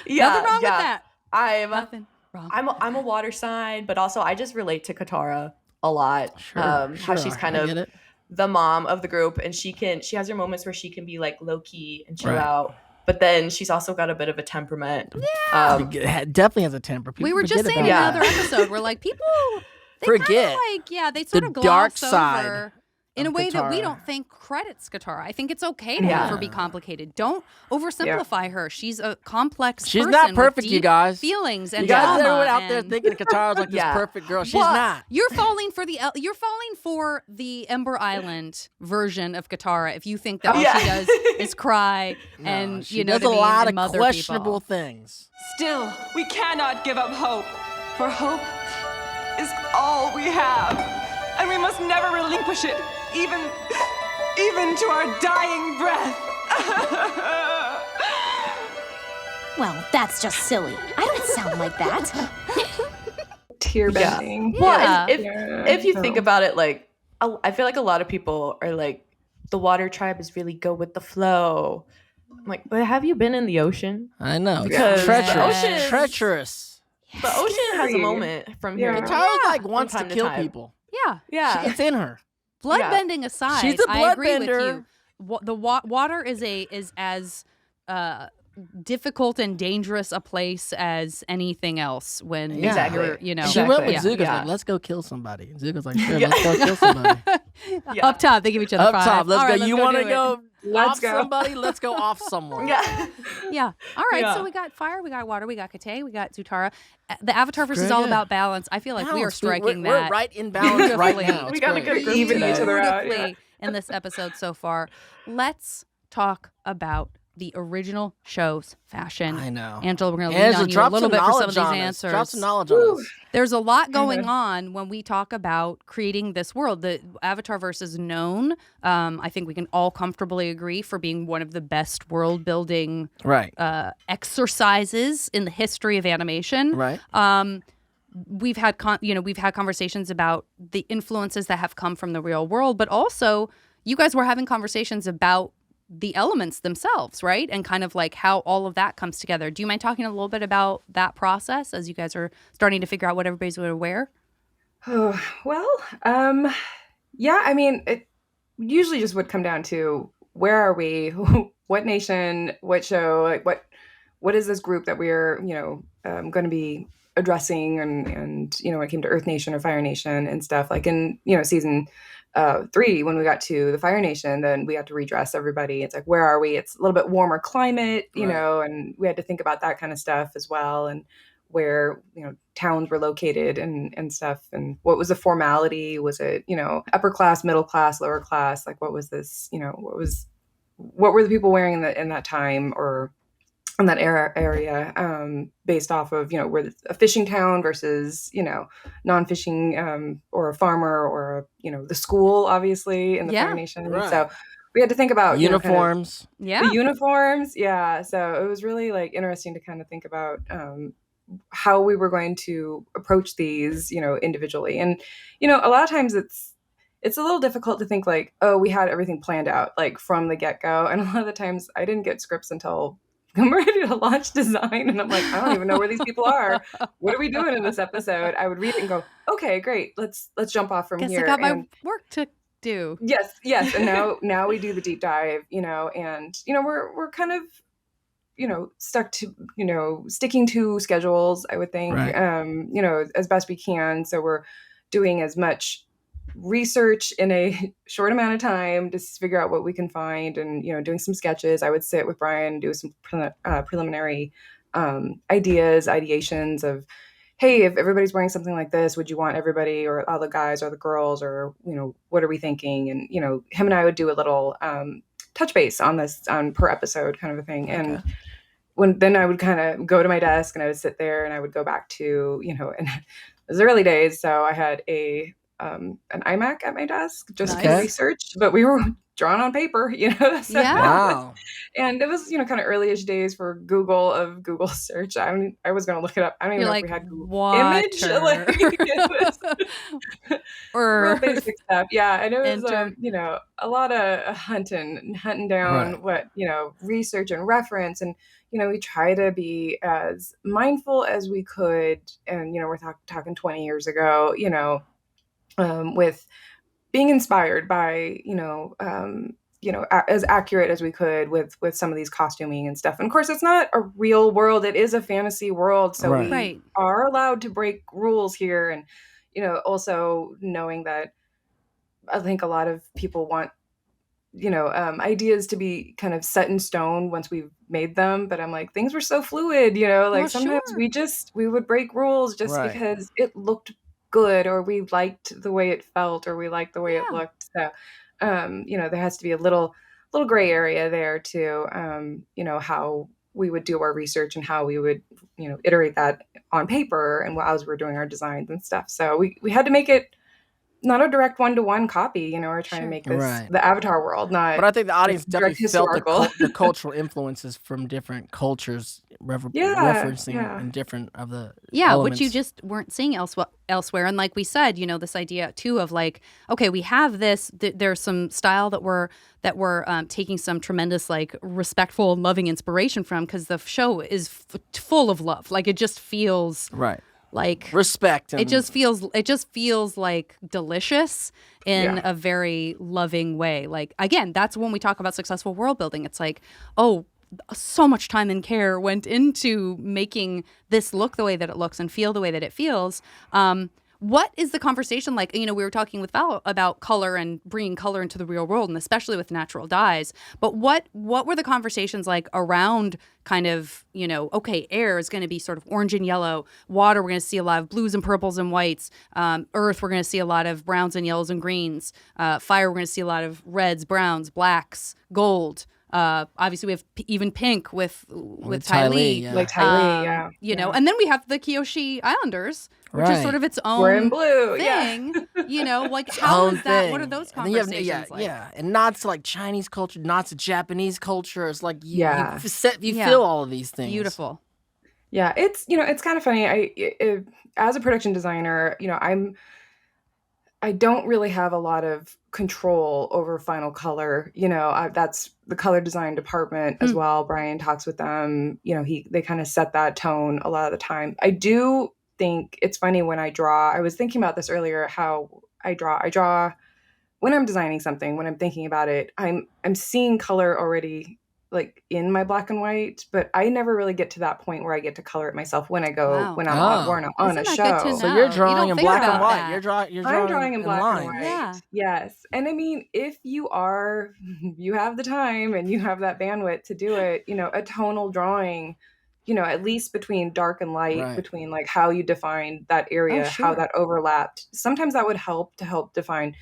Speaker 3: Yeah,
Speaker 1: Nothing wrong
Speaker 3: yeah.
Speaker 1: with that. Nothing wrong.
Speaker 3: I'm a water sign, but also I just relate to Katara a lot. How she's kind
Speaker 2: I
Speaker 3: of
Speaker 2: get it.
Speaker 3: the mom of the group, and she has her moments where she can be like low key and chill
Speaker 2: Right.
Speaker 3: out, but then she's also got a bit of a temperament.
Speaker 2: Definitely has a temper. People
Speaker 1: We were just
Speaker 2: forget
Speaker 1: saying in
Speaker 2: about
Speaker 3: Yeah.
Speaker 1: another episode, we're like, people they
Speaker 2: Forget.
Speaker 1: they sort
Speaker 2: The
Speaker 1: of gloss
Speaker 2: dark side
Speaker 1: over in a
Speaker 2: of
Speaker 1: way that we
Speaker 2: Katara.
Speaker 1: don't think credits Katara. I think it's okay to
Speaker 3: Yeah.
Speaker 1: have her be complicated. Don't oversimplify her. She's a complex
Speaker 2: She's
Speaker 1: person
Speaker 2: not
Speaker 1: with
Speaker 2: perfect, you
Speaker 1: deep
Speaker 2: guys.
Speaker 1: feelings and
Speaker 2: You guys,
Speaker 1: drama
Speaker 2: everyone out there
Speaker 1: and-
Speaker 2: thinking Katara's like
Speaker 3: Yeah.
Speaker 2: this perfect girl. She's
Speaker 1: Well,
Speaker 2: not.
Speaker 1: You're falling for the Ember Island version of Katara if you think that all
Speaker 3: Yeah.
Speaker 1: she does is cry and
Speaker 2: No, she
Speaker 1: you know
Speaker 2: does
Speaker 1: what I
Speaker 2: a
Speaker 1: mean,
Speaker 2: lot
Speaker 1: and
Speaker 2: of
Speaker 1: mother
Speaker 2: questionable
Speaker 1: people.
Speaker 2: things.
Speaker 6: Still, we cannot give up hope, for hope is all we have, and we must never relinquish it, even to our dying breath.
Speaker 7: Well, that's just silly. I don't sound like that.
Speaker 4: Tear
Speaker 3: Yeah.
Speaker 4: bending.
Speaker 3: Well,
Speaker 1: Yeah.
Speaker 3: and if you think about it, like I feel like a lot of people are like, the water tribe is really go with the flow. I'm like, but have you been in the ocean?
Speaker 2: I know.
Speaker 3: Because
Speaker 2: It's
Speaker 3: the
Speaker 2: treacherous.
Speaker 3: ocean is-
Speaker 2: Treacherous.
Speaker 3: The ocean has a
Speaker 4: Scary.
Speaker 3: moment from here.
Speaker 4: Yeah.
Speaker 3: to
Speaker 2: Katara like
Speaker 3: from
Speaker 2: wants to
Speaker 3: time to
Speaker 2: kill
Speaker 3: time.
Speaker 2: people.
Speaker 1: Yeah.
Speaker 3: Yeah.
Speaker 2: It's in her.
Speaker 1: Bloodbending aside,
Speaker 2: She's a
Speaker 1: I agree with
Speaker 2: bloodbender.
Speaker 1: you. Water is as difficult and dangerous a place as anything else when
Speaker 2: Yeah.
Speaker 3: Exactly.
Speaker 1: you're, you know.
Speaker 2: She went with
Speaker 3: Exactly.
Speaker 2: Zuko's
Speaker 3: Yeah.
Speaker 2: like, let's go kill somebody. And Zuko's like, sure, let's go kill somebody.
Speaker 3: Yeah.
Speaker 1: Up top, they give each other
Speaker 2: Up
Speaker 1: five.
Speaker 2: top, let's
Speaker 1: All
Speaker 2: go.
Speaker 1: right,
Speaker 2: You want to
Speaker 1: do it.
Speaker 2: go
Speaker 4: Let's
Speaker 2: off
Speaker 4: go.
Speaker 2: somebody? Let's go off someone.
Speaker 3: Yeah.
Speaker 1: Yeah. All right.
Speaker 3: Yeah.
Speaker 1: So we got fire, we got water, we got Kate, we got Zutara. The Avatarverse is
Speaker 2: Very
Speaker 1: all
Speaker 2: good.
Speaker 1: about balance. I feel like we are
Speaker 2: Balance.
Speaker 1: striking
Speaker 2: we're
Speaker 1: that
Speaker 2: right in balance right
Speaker 1: beautifully.
Speaker 2: now.
Speaker 3: We
Speaker 2: It's
Speaker 3: got a
Speaker 2: great.
Speaker 3: good group
Speaker 4: Even
Speaker 3: today.
Speaker 4: each other out.
Speaker 1: beautifully in this episode so far. Let's talk about the original show's fashion.
Speaker 2: I know.
Speaker 1: Angela, we're going to lean
Speaker 2: Angela,
Speaker 1: on you a
Speaker 2: drop
Speaker 1: little
Speaker 2: some
Speaker 1: bit for some of
Speaker 2: knowledge
Speaker 1: these
Speaker 2: on us.
Speaker 1: answers.
Speaker 2: Drop some knowledge on us.
Speaker 1: There's a lot going on when we talk about creating this world. The Avatarverse is known, I think we can all comfortably agree, for being one of the best world building
Speaker 2: Right.
Speaker 1: exercises in the history of animation.
Speaker 2: Right.
Speaker 1: We've had conversations about the influences that have come from the real world, but also you guys were having conversations about the elements themselves, right? And kind of like how all of that comes together. Do you mind talking a little bit about that process as you guys are starting to figure out what everybody's going to wear?
Speaker 4: Yeah, I mean, it usually just would come down to where are we, what nation, what show, like what is this group that we're, going to be addressing and, when it came to Earth Nation or Fire Nation and stuff, like in, season 3, when we got to the Fire Nation, then we had to redress everybody. It's like, where are we? It's a little bit warmer climate,
Speaker 2: Right.
Speaker 4: and we had to think about that kind of stuff as well. And where, towns were located and stuff. And what was the formality? Was it, upper class, middle class, lower class? Like, what was this, what were the people wearing in that time? Or in that area, based off of, we're a fishing town versus, non-fishing, or a farmer, or, the school, obviously, in the Fire Nation.
Speaker 2: Right.
Speaker 4: So we had to think about,
Speaker 2: uniforms.
Speaker 1: Yeah.
Speaker 4: the uniforms. Yeah. So it was really like interesting to kind of think about, how we were going to approach these, individually. And, a lot of times it's a little difficult to think like, oh, we had everything planned out like from the get-go. And a lot of the times I didn't get scripts until I'm ready to launch design. And I'm like, I don't even know where these people are. What are we doing in this episode? I would read it and go, okay, great. Let's jump off from
Speaker 1: Guess
Speaker 4: here.
Speaker 1: I got my
Speaker 4: And
Speaker 1: work to do.
Speaker 4: yes. And now we do the deep dive, and, we're kind of, stuck to, sticking to schedules, I would think,
Speaker 2: Right.
Speaker 4: as best we can. So we're doing as much research in a short amount of time to figure out what we can find, and, doing some sketches. I would sit with Brian, do some preliminary ideations of, hey, if everybody's wearing something like this, would you want everybody, or all the guys or the girls, or, what are we thinking? And, him and I would do a little touch base on this, on per episode kind of a thing. And then I would kind of go to my desk and I would sit there and I would go back to, in those early days. So I had an iMac at my desk just
Speaker 1: Nice.
Speaker 4: for research, but we were drawn on paper, So,
Speaker 2: Wow.
Speaker 4: and it was, kind of early-ish days for Google search. I was going to look it up. I don't even
Speaker 1: You're
Speaker 4: know
Speaker 1: like,
Speaker 4: if we had Google
Speaker 1: water.
Speaker 4: image. Like, it was
Speaker 1: Or
Speaker 4: real basic stuff. Yeah. And it was,
Speaker 1: enter.
Speaker 4: a lot of hunting down what, research and reference. And, we try to be as mindful as we could. And, we're talking 20 years ago, with being inspired by, as accurate as we could with some of these costuming and stuff. And of course, it's not a real world. It is a fantasy world. So we
Speaker 1: Right.
Speaker 4: are allowed to break rules here. And, also knowing that I think a lot of people want, ideas to be kind of set in stone once we've made them. But I'm like, things were so fluid, like
Speaker 1: Well,
Speaker 4: sometimes
Speaker 1: sure.
Speaker 4: we would break rules just
Speaker 2: Right.
Speaker 4: because it looked good, or we liked the way it felt, or we liked the way it
Speaker 1: Yeah.
Speaker 4: looked. So, there has to be a little gray area there too, how we would do our research and how we would, iterate that on paper and as we're doing our designs and stuff. So we had to make it not a direct one-to-one copy, we're trying to
Speaker 1: Sure.
Speaker 4: make this
Speaker 2: Right.
Speaker 4: the Avatar world, not
Speaker 2: But I think the audience
Speaker 4: direct
Speaker 2: definitely felt
Speaker 4: historical.
Speaker 2: the cultural influences from different cultures,
Speaker 4: Yeah,
Speaker 2: referencing
Speaker 4: yeah.
Speaker 2: in different of the
Speaker 1: Yeah,
Speaker 2: elements.
Speaker 1: which you just weren't seeing elsewhere. And like we said, this idea too of like, okay, we have this. There's some style that we're taking some tremendous, like, respectful and loving inspiration from, because the show is full of love. Like, it just feels
Speaker 2: right.
Speaker 1: like
Speaker 2: Respect. And
Speaker 1: it just feels like delicious in
Speaker 4: Yeah.
Speaker 1: a very loving way. Like, again, that's when we talk about successful world building. It's like, oh, so much time and care went into making this look the way that it looks and feel the way that it feels. What is the conversation like? We were talking with Val about color and bringing color into the real world, and especially with natural dyes. But what were the conversations like around kind of, okay, air is going to be sort of orange and yellow. Water, we're going to see a lot of blues and purples and whites. Earth, we're going to see a lot of browns and yellows and greens. Fire, we're going to see a lot of reds, browns, blacks, gold. Obviously, we have even pink with Ty Lee.
Speaker 2: yeah.
Speaker 4: Like Ty Lee, yeah.
Speaker 1: And then we have the Kyoshi Islanders, which is
Speaker 2: Right.
Speaker 1: sort of its
Speaker 4: We're in
Speaker 1: own
Speaker 4: blue,
Speaker 1: thing.
Speaker 4: yeah.
Speaker 1: Like, how
Speaker 2: Own
Speaker 1: is that?
Speaker 2: thing.
Speaker 1: What are those
Speaker 2: And then you have-
Speaker 1: conversations like?
Speaker 2: Yeah, and nods to like Chinese culture, nods to Japanese culture. It's like you
Speaker 4: Yeah.
Speaker 1: Yeah.
Speaker 2: feel all of these things.
Speaker 1: Beautiful.
Speaker 4: Yeah, it's it's kind of funny. As a production designer, I don't really have a lot of control over final color. That's the color design department as well. Brian talks with them. They kind of set that tone a lot of the time. I do think it's funny when I draw. I was thinking about this earlier. How I draw when I'm designing something. When I'm thinking about it, I'm seeing color already, like in my black and white, but I never really get to that point where I get to color it myself when I go
Speaker 1: Wow.
Speaker 4: when I'm
Speaker 2: Oh.
Speaker 4: on a
Speaker 1: Isn't that
Speaker 4: show.
Speaker 1: good to
Speaker 2: So
Speaker 1: know?
Speaker 2: you're
Speaker 1: You
Speaker 2: drawing
Speaker 1: don't
Speaker 2: in
Speaker 1: think
Speaker 2: black and
Speaker 1: about
Speaker 2: white.
Speaker 1: that.
Speaker 2: You're
Speaker 4: I'm drawing in black
Speaker 2: line.
Speaker 4: and white.
Speaker 1: Yeah.
Speaker 4: Yes. And I mean, if you have the time and you have that bandwidth to do it, a tonal drawing, at least between dark and light,
Speaker 2: Right.
Speaker 4: between like how you define that area, how
Speaker 1: sure.
Speaker 4: that overlapped. Sometimes that would help define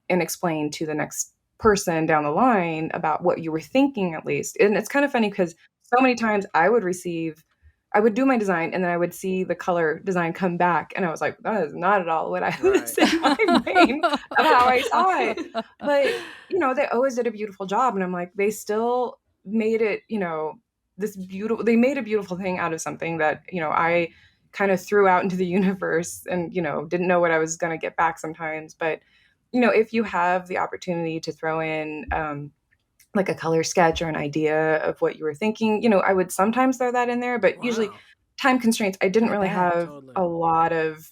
Speaker 4: and explain to the next person down the line about what you were thinking, at least. And it's kind of funny because so many times I would do my design and then I would see the color design come back and I was like, that is not at all what I was in my brain of how I saw it. But, they always did a beautiful job. And I'm like, they still made it, they made a beautiful thing out of something that, I kind of threw out into the universe and, didn't know what I was going to get back sometimes. But, if you have the opportunity to throw in, like a color sketch or an idea of what you were thinking, I would sometimes throw that in there, but usually time constraints, I didn't really have a lot of,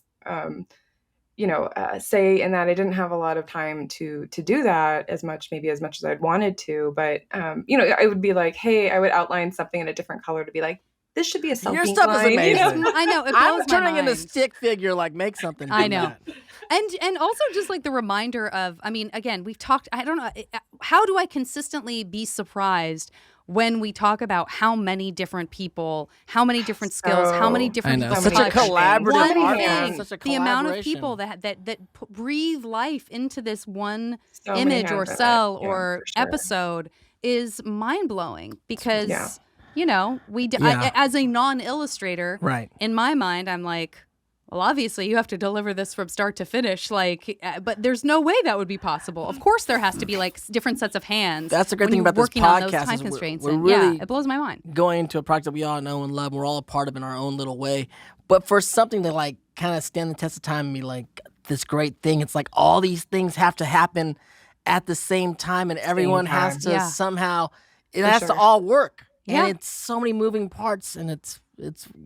Speaker 4: say in that. I didn't have a lot of time to do that as much as I'd wanted to. But, I would be like, hey, I would outline something in a different color to be like, this should be a self-ink
Speaker 2: Your stuff
Speaker 4: line.
Speaker 2: is amazing.
Speaker 1: I know. It blows
Speaker 2: I'm
Speaker 1: my
Speaker 2: turning
Speaker 1: mind.
Speaker 2: into stick figure, like make something.
Speaker 1: I know. And also just like the reminder of, I mean, again, we've talked, I don't know, how do I consistently be surprised when we talk about how many different people, how many different skills, how many different people
Speaker 2: such a
Speaker 1: touch
Speaker 2: collaborative
Speaker 1: one
Speaker 2: art
Speaker 1: thing,
Speaker 2: form, such a
Speaker 1: the amount of
Speaker 2: collaboration.
Speaker 1: people that breathe life into this one
Speaker 4: So many
Speaker 1: image or
Speaker 4: hands in it.
Speaker 1: cell
Speaker 4: Yeah,
Speaker 1: or
Speaker 4: for sure.
Speaker 1: episode is mind-blowing because,
Speaker 4: Yeah.
Speaker 1: as a non-illustrator,
Speaker 2: Right.
Speaker 1: in my mind, I'm like, well, obviously you have to deliver this from start to finish, but there's no way that would be possible. Of course, there has to be like different sets of hands.
Speaker 2: That's the great
Speaker 1: when
Speaker 2: thing
Speaker 1: you're
Speaker 2: about this
Speaker 1: working on those
Speaker 2: podcast
Speaker 1: time
Speaker 2: is
Speaker 1: constraints.
Speaker 2: we're
Speaker 1: And
Speaker 2: really
Speaker 1: it blows my mind.
Speaker 2: going into a project that we all know and love. We're all a part of in our own little way. But for something to like kind of stand the test of time and be like this great thing, it's like all these things have to happen at the same time, and everyone has to somehow. It has to all work.
Speaker 1: Yeah.
Speaker 2: And it's so many moving parts, and it's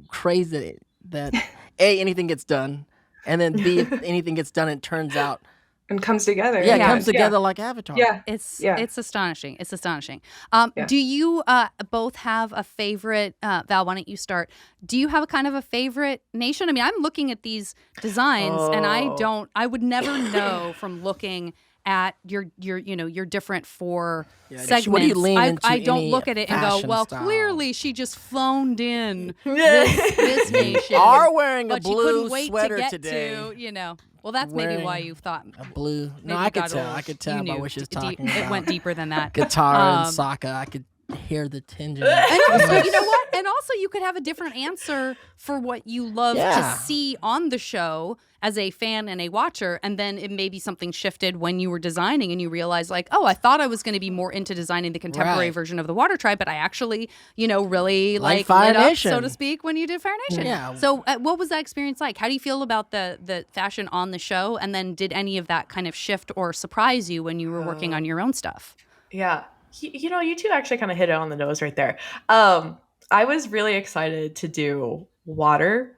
Speaker 2: crazy that A, anything gets done, and then B, if anything gets done, it turns out.
Speaker 4: And comes together.
Speaker 2: Yeah, it comes together like Avatar.
Speaker 4: Yeah.
Speaker 1: It's astonishing. It's astonishing. Do you both have a favorite? Val, why don't you start? Do you have a kind of a favorite nation? I mean, I'm looking at these designs, and I would never know from looking at your different four segments.
Speaker 2: What do you lean into
Speaker 1: I don't
Speaker 2: any
Speaker 1: look at it and go,
Speaker 2: fashion
Speaker 1: well,
Speaker 2: style?
Speaker 1: clearly she just phoned in this nation.
Speaker 2: Are wearing a
Speaker 1: but she
Speaker 2: blue
Speaker 1: couldn't wait
Speaker 2: sweater
Speaker 1: to get
Speaker 2: today.
Speaker 1: to, well, that's maybe why you thought
Speaker 2: A blue.
Speaker 1: maybe
Speaker 2: No, I could
Speaker 1: got a
Speaker 2: tell.
Speaker 1: little-
Speaker 2: I could tell
Speaker 1: you
Speaker 2: by
Speaker 1: knew
Speaker 2: what she's
Speaker 1: deep-
Speaker 2: talking about.
Speaker 1: It went deeper than that.
Speaker 2: Guitar and Sokka. I could hear the tinge.
Speaker 1: And also, you know what? And also, you could have a different answer for what you love to see on the show as a fan and a watcher, and then it maybe something shifted when you were designing and you realized like, oh, I thought I was going to be more into designing the contemporary version of the Water Tribe, but I actually, really like
Speaker 2: Fire
Speaker 1: lit up,
Speaker 2: Nation.
Speaker 1: so to speak, when you did Fire Nation.
Speaker 2: Yeah.
Speaker 1: So what was that experience like? How do you feel about the fashion on the show? And then did any of that kind of shift or surprise you when you were working on your own stuff?
Speaker 3: Yeah. You two actually kind of hit it on the nose right there. I was really excited to do water.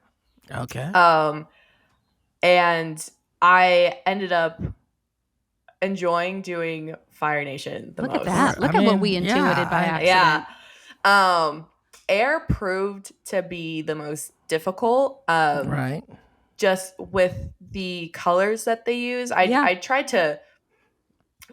Speaker 2: Okay.
Speaker 3: And I ended up enjoying doing Fire Nation the
Speaker 1: Look
Speaker 3: most.
Speaker 1: at that. Look at what we intuited by accident.
Speaker 3: Yeah. Air proved to be the most difficult.
Speaker 2: Right.
Speaker 3: Just with the colors that they use. I tried to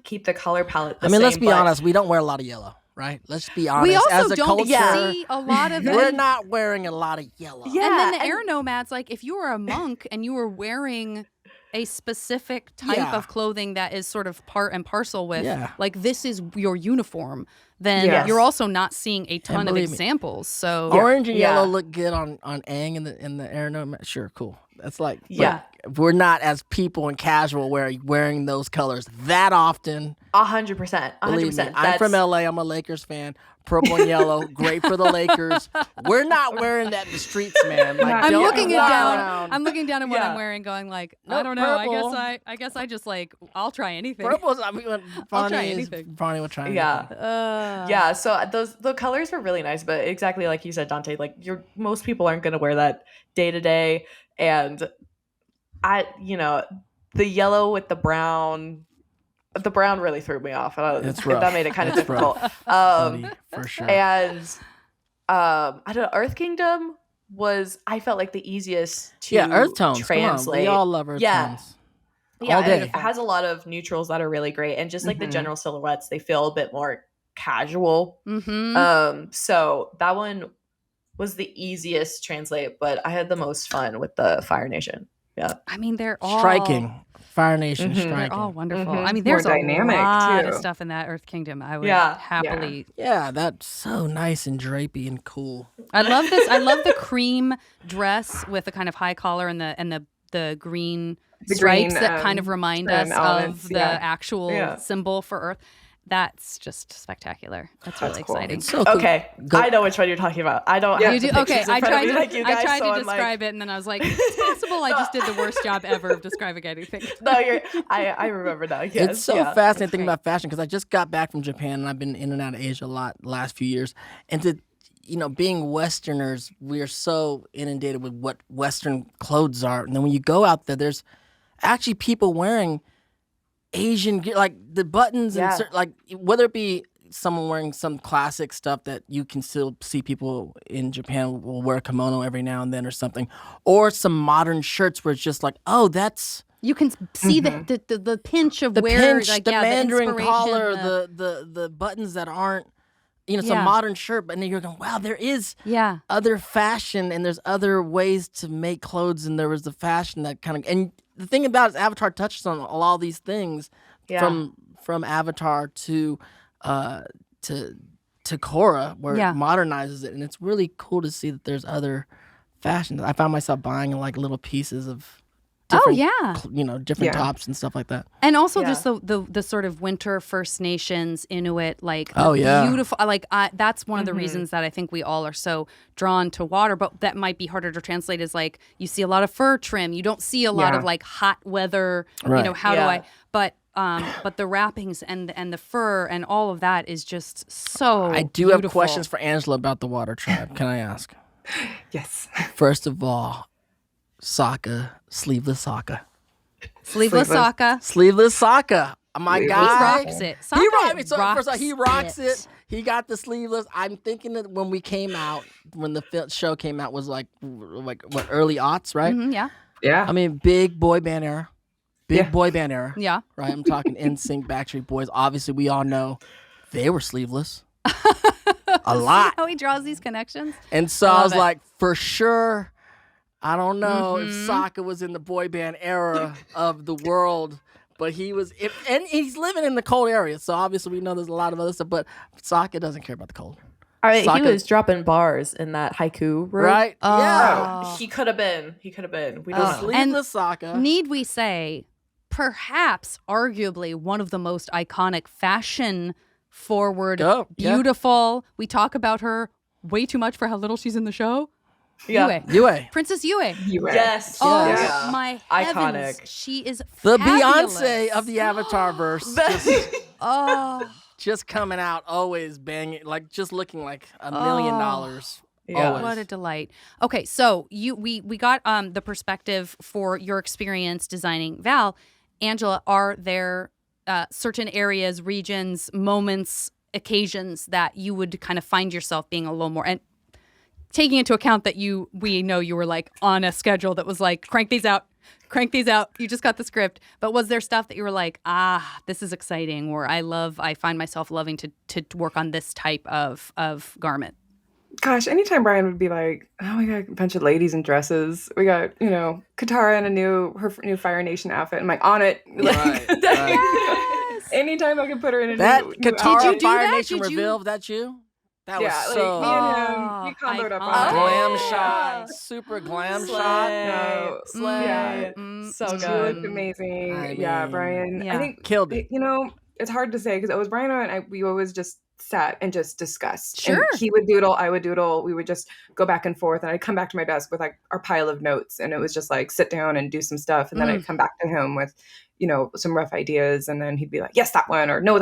Speaker 3: keep the color palette the same.
Speaker 2: Let's be honest. We don't wear a lot of yellow, right? Let's be honest.
Speaker 1: We also
Speaker 2: As a
Speaker 1: don't
Speaker 2: culture,
Speaker 1: see a lot of
Speaker 2: we're not wearing a lot of yellow.
Speaker 3: Yeah.
Speaker 1: And then the air nomads, like if you were a monk and you were wearing a specific type of clothing that is sort of part and parcel with, like this is your uniform, then you're also not seeing a ton of examples. So
Speaker 2: orange and yellow look good on Aang in the air nomad. Sure, cool. That's like we're not as people and casual wearing those colors that often.
Speaker 3: 100%.
Speaker 2: Believe me, I'm from LA. I'm a Lakers fan. Purple and yellow, great for the Lakers. We're not wearing that in the streets, man. Like,
Speaker 1: I'm
Speaker 2: don't
Speaker 1: looking
Speaker 2: walk
Speaker 1: down.
Speaker 2: around.
Speaker 1: I'm looking down at what I'm wearing, going like, I don't know.
Speaker 2: Purple.
Speaker 1: I guess I just like I'll try anything.
Speaker 2: Purple's.
Speaker 1: I'll try anything.
Speaker 2: Barney will try.
Speaker 3: Yeah. So the colors were really nice, but exactly like you said, Dante. Like most people aren't going to wear that day to day, and the yellow with the brown. The brown really threw me off.
Speaker 2: It's rough.
Speaker 3: That made it kind of difficult.
Speaker 2: Buddy, for sure.
Speaker 3: And I don't know. Earth Kingdom I felt like the easiest to
Speaker 2: Earth tones.
Speaker 3: translate.
Speaker 2: Come on. We all love Earth tones.
Speaker 3: Yeah,
Speaker 2: all day.
Speaker 3: and it has a lot of neutrals that are really great, and just like the general silhouettes, they feel a bit more casual.
Speaker 1: Mm-hmm.
Speaker 3: So that one was the easiest to translate, but I had the most fun with the Fire Nation. Yeah.
Speaker 1: I mean, they're all
Speaker 2: Striking. Fire Nation,
Speaker 3: Mhm.
Speaker 2: striking.
Speaker 1: They're all wonderful.
Speaker 3: Mhm.
Speaker 1: I mean,
Speaker 4: More
Speaker 1: there's a
Speaker 4: dynamic,
Speaker 1: lot of
Speaker 4: too.
Speaker 1: stuff in that Earth Kingdom. I would
Speaker 3: Yeah.
Speaker 1: happily.
Speaker 2: Yeah, that's so nice and drapey and cool.
Speaker 1: I love this. I love the cream dress with the kind of high collar and the green
Speaker 4: The
Speaker 1: stripes
Speaker 4: green,
Speaker 1: that kind of remind
Speaker 4: trim
Speaker 1: us
Speaker 4: elements,
Speaker 1: of the
Speaker 4: yeah.
Speaker 1: actual
Speaker 3: Yeah.
Speaker 1: symbol for Earth. That's just spectacular. That's really
Speaker 4: cool.
Speaker 1: exciting.
Speaker 2: It's so cool.
Speaker 3: Okay,
Speaker 2: Go-
Speaker 3: I know which one you're talking about. I don't
Speaker 4: Yeah.
Speaker 3: have
Speaker 1: You
Speaker 3: the
Speaker 1: do okay.
Speaker 3: pictures in
Speaker 1: I
Speaker 3: front of
Speaker 1: tried
Speaker 3: me
Speaker 1: to.
Speaker 3: like you guys,
Speaker 1: I tried
Speaker 3: so
Speaker 1: to
Speaker 3: I'm
Speaker 1: describe it, and then I was like, "It's possible I just did the worst job ever of describing anything."
Speaker 3: No, I remember now. Yes,
Speaker 2: It's so
Speaker 3: yeah.
Speaker 2: fascinating thinking
Speaker 1: great.
Speaker 2: about fashion because I just got back from Japan and I've been in and out of Asia a lot the last few years. And to, being Westerners, we're so inundated with what Western clothes are. And then when you go out there, there's actually people wearing Asian gear, like the buttons and
Speaker 3: Yeah.
Speaker 2: like whether it be someone wearing some classic stuff that you can still see people in Japan will wear a kimono every now and then or something, or some modern shirts where it's just like, oh, that's
Speaker 1: You can see the pinch of
Speaker 2: the
Speaker 1: where,
Speaker 2: pinch,
Speaker 1: like,
Speaker 2: the
Speaker 1: yeah,
Speaker 2: Mandarin
Speaker 1: inspiration,
Speaker 2: collar, the buttons that aren't, some
Speaker 1: Yeah.
Speaker 2: modern shirt, but then you're going, wow, there is
Speaker 1: yeah.
Speaker 2: other fashion and there's other ways to make clothes, and there was the fashion that kind of, and the thing about it is Avatar touches on all these things
Speaker 3: Yeah.
Speaker 2: from Avatar to Korra, where
Speaker 1: Yeah.
Speaker 2: it modernizes it, and it's really cool to see that there's other fashions. I found myself buying like little pieces of different, different
Speaker 4: Yeah.
Speaker 2: tops and stuff like that.
Speaker 1: And also
Speaker 3: Yeah.
Speaker 1: just the sort of winter First Nations Inuit, like
Speaker 2: Oh, yeah.
Speaker 1: beautiful, like that's one of the reasons that I think we all are so drawn to water, but that might be harder to translate is like you see a lot of fur trim, you don't see a lot
Speaker 4: Yeah.
Speaker 1: of like hot weather,
Speaker 2: Right.
Speaker 1: how do
Speaker 3: Yeah.
Speaker 1: I, but the wrappings and the fur and all of that is just so
Speaker 2: I do have
Speaker 1: beautiful.
Speaker 2: questions for Angela about the water tribe. Can I ask?
Speaker 4: Yes.
Speaker 2: First of all, Sokka, sleeveless Sokka.
Speaker 1: Sleeveless
Speaker 4: Sleeveless.
Speaker 1: Sokka.
Speaker 2: Sleeveless Sokka. My
Speaker 4: He
Speaker 1: He
Speaker 2: guy.
Speaker 1: rocks it.
Speaker 2: He
Speaker 1: Sokka
Speaker 2: rocks it. He rocks it. He got the sleeveless. I'm thinking that when we came out, when the show came out, was like what, early aughts, right?
Speaker 1: Mhm, yeah.
Speaker 4: Yeah.
Speaker 2: I mean, big boy band era. Big
Speaker 4: Yeah.
Speaker 2: boy band era.
Speaker 1: Yeah.
Speaker 2: Right? I'm talking NSYNC, Backstreet Boys. Obviously, we all know they were sleeveless. A lot.
Speaker 1: How he draws these connections.
Speaker 2: And so
Speaker 1: I
Speaker 2: I
Speaker 1: love
Speaker 2: was
Speaker 1: it.
Speaker 2: like, for sure, I don't know if
Speaker 1: Mhm.
Speaker 2: Sokka was in the boy band era of the world, but he was, and he's living in the cold area, so obviously we know there's a lot of other stuff, but Sokka doesn't care about the cold.
Speaker 3: All right, he
Speaker 2: Sokka-
Speaker 3: was dropping bars in that haiku room.
Speaker 2: Right? Yeah.
Speaker 1: Oh.
Speaker 3: He could have been. He could have been. We
Speaker 2: The
Speaker 3: don't know.
Speaker 2: sleeveless Sokka.
Speaker 1: Need we say, perhaps arguably one of the most iconic fashion forward,
Speaker 2: Oh, yeah.
Speaker 1: beautiful. We talk about her way too much for how little she's in the show.
Speaker 3: Yeah.
Speaker 1: Yue.
Speaker 2: Yue.
Speaker 1: Princess Yue.
Speaker 3: Yes.
Speaker 1: Oh
Speaker 2: Yes.
Speaker 1: my
Speaker 3: Iconic.
Speaker 1: heavens. She is
Speaker 2: The
Speaker 1: fabulous.
Speaker 2: Beyonce of the Avatarverse.
Speaker 1: Oh.
Speaker 2: just coming out, always banging, like just looking like $1 million.
Speaker 3: Yeah.
Speaker 2: Always.
Speaker 1: What a delight. Okay, so we got the perspective for your experience designing Val. Angela, are there certain areas, regions, moments, occasions that you would kind of find yourself being a little more, and taking into account that we know you were like on a schedule that was like crank these out, you just got the script, but was there stuff that you were like, this is exciting, or I find myself loving to work on this type of garment?
Speaker 4: Gosh, anytime Brian would be like, "Oh, we got a bunch of ladies in dresses. We got, Katara in her new Fire Nation outfit." I'm like, on it.
Speaker 2: Right, right.
Speaker 1: Yes.
Speaker 4: Anytime I could put her in a
Speaker 2: That
Speaker 4: new
Speaker 2: Katara
Speaker 1: Did you do
Speaker 2: Fire
Speaker 1: that?
Speaker 2: Nation
Speaker 1: Did you-
Speaker 2: reveal, that you? That was
Speaker 4: Yeah, like
Speaker 2: so
Speaker 4: me and him, we comboed up on
Speaker 1: iconic.
Speaker 4: it.
Speaker 2: glam
Speaker 3: Oh.
Speaker 2: shot, super glam
Speaker 3: Slay.
Speaker 2: shot.
Speaker 4: No,
Speaker 3: Slay.
Speaker 4: yeah.
Speaker 3: So
Speaker 4: She
Speaker 3: good.
Speaker 4: looked amazing.
Speaker 2: I
Speaker 4: Yeah,
Speaker 2: mean,
Speaker 4: Brian.
Speaker 1: Yeah.
Speaker 4: I think
Speaker 2: Killed it.
Speaker 4: it's hard to say because it was Brian and I. We always just sat and just discussed.
Speaker 1: Sure.
Speaker 4: And he would doodle, I would doodle. We would just go back and forth, and I'd come back to my desk with like our pile of notes, and it was just like sit down and do some stuff, and then I'd come back to him with, some rough ideas, and then he'd be like, "Yes, that one," or "No,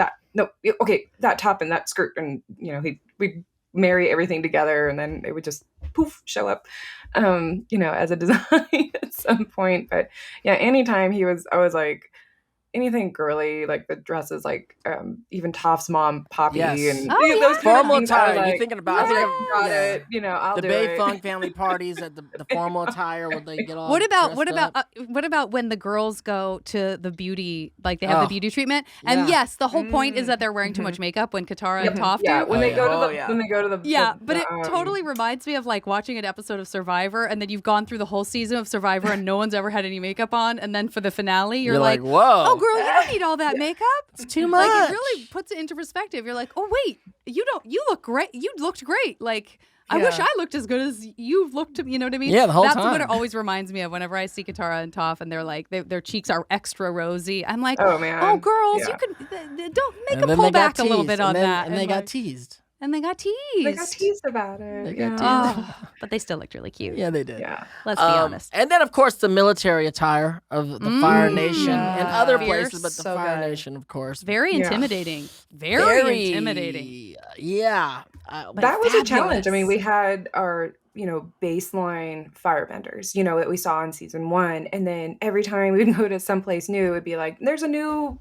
Speaker 4: okay, that top and that skirt," and we'd marry everything together, and then it would just poof show up, as a design at some point. But yeah, anytime I was like, anything girly, like the dresses, like even Toph's mom, Poppy,
Speaker 2: Yes.
Speaker 4: and
Speaker 1: Oh, yeah.
Speaker 4: those kind of
Speaker 2: Formal
Speaker 4: things, I was
Speaker 2: attire. You're
Speaker 4: like,
Speaker 2: thinking about
Speaker 4: I was like,
Speaker 2: yeah.
Speaker 4: got it. You know, I'll
Speaker 2: the
Speaker 4: do
Speaker 2: Bay
Speaker 4: it.
Speaker 2: Funk family parties at the formal attire where they get all
Speaker 1: What about
Speaker 2: dressed up.
Speaker 1: what about when the girls go to the beauty, like they have the
Speaker 2: Oh.
Speaker 1: beauty treatment? And
Speaker 2: Yeah.
Speaker 1: yes, the whole point is that they're wearing too much makeup when Katara and Toph
Speaker 4: Yeah,
Speaker 1: do.
Speaker 4: when
Speaker 2: Oh,
Speaker 4: they
Speaker 2: yeah.
Speaker 4: go to
Speaker 3: Oh,
Speaker 4: the
Speaker 3: yeah.
Speaker 4: when they go to the
Speaker 1: Yeah, but
Speaker 4: the,
Speaker 1: it totally reminds me of like watching an episode of Survivor, and then you've gone through the whole season of Survivor and no one's ever had any makeup on, and then for the finale, you're like,
Speaker 2: whoa.
Speaker 1: oh girl, you don't need all that makeup.
Speaker 2: It's too much.
Speaker 1: Like it really puts it into perspective. You're like, oh wait, you look great. You looked great. Like I wish I looked as good as you looked. You know what I mean?
Speaker 2: Yeah, the whole
Speaker 1: That's
Speaker 2: time.
Speaker 1: what it always reminds me of whenever I see Katara and Toph, and they're like, their cheeks are extra rosy. I'm like,
Speaker 4: Oh, man.
Speaker 1: oh girls,
Speaker 4: Yeah.
Speaker 1: you could don't make
Speaker 2: And
Speaker 1: a
Speaker 2: then
Speaker 1: pull
Speaker 2: they got
Speaker 1: back a little
Speaker 2: teased,
Speaker 1: bit on
Speaker 2: and then-
Speaker 1: that.
Speaker 2: And they got
Speaker 1: like-
Speaker 2: teased.
Speaker 1: And they got teased.
Speaker 4: They got teased about it.
Speaker 2: They got
Speaker 4: yeah.
Speaker 2: teased.
Speaker 1: Oh, but they still looked really cute.
Speaker 2: Yeah, they did.
Speaker 4: Yeah.
Speaker 1: Let's be honest.
Speaker 2: And then, of course, the military attire of the Fire Nation and other
Speaker 1: Fierce.
Speaker 2: places, but the
Speaker 3: So
Speaker 2: Fire
Speaker 3: good.
Speaker 2: Nation, of course.
Speaker 1: Very
Speaker 4: Yeah.
Speaker 1: intimidating. Very intimidating.
Speaker 2: Yeah.
Speaker 4: That was a challenge. I
Speaker 1: fabulous.
Speaker 4: mean, we had our, baseline firebenders, that we saw in season 1. And then every time we'd go to someplace new, it would be like, there's a new,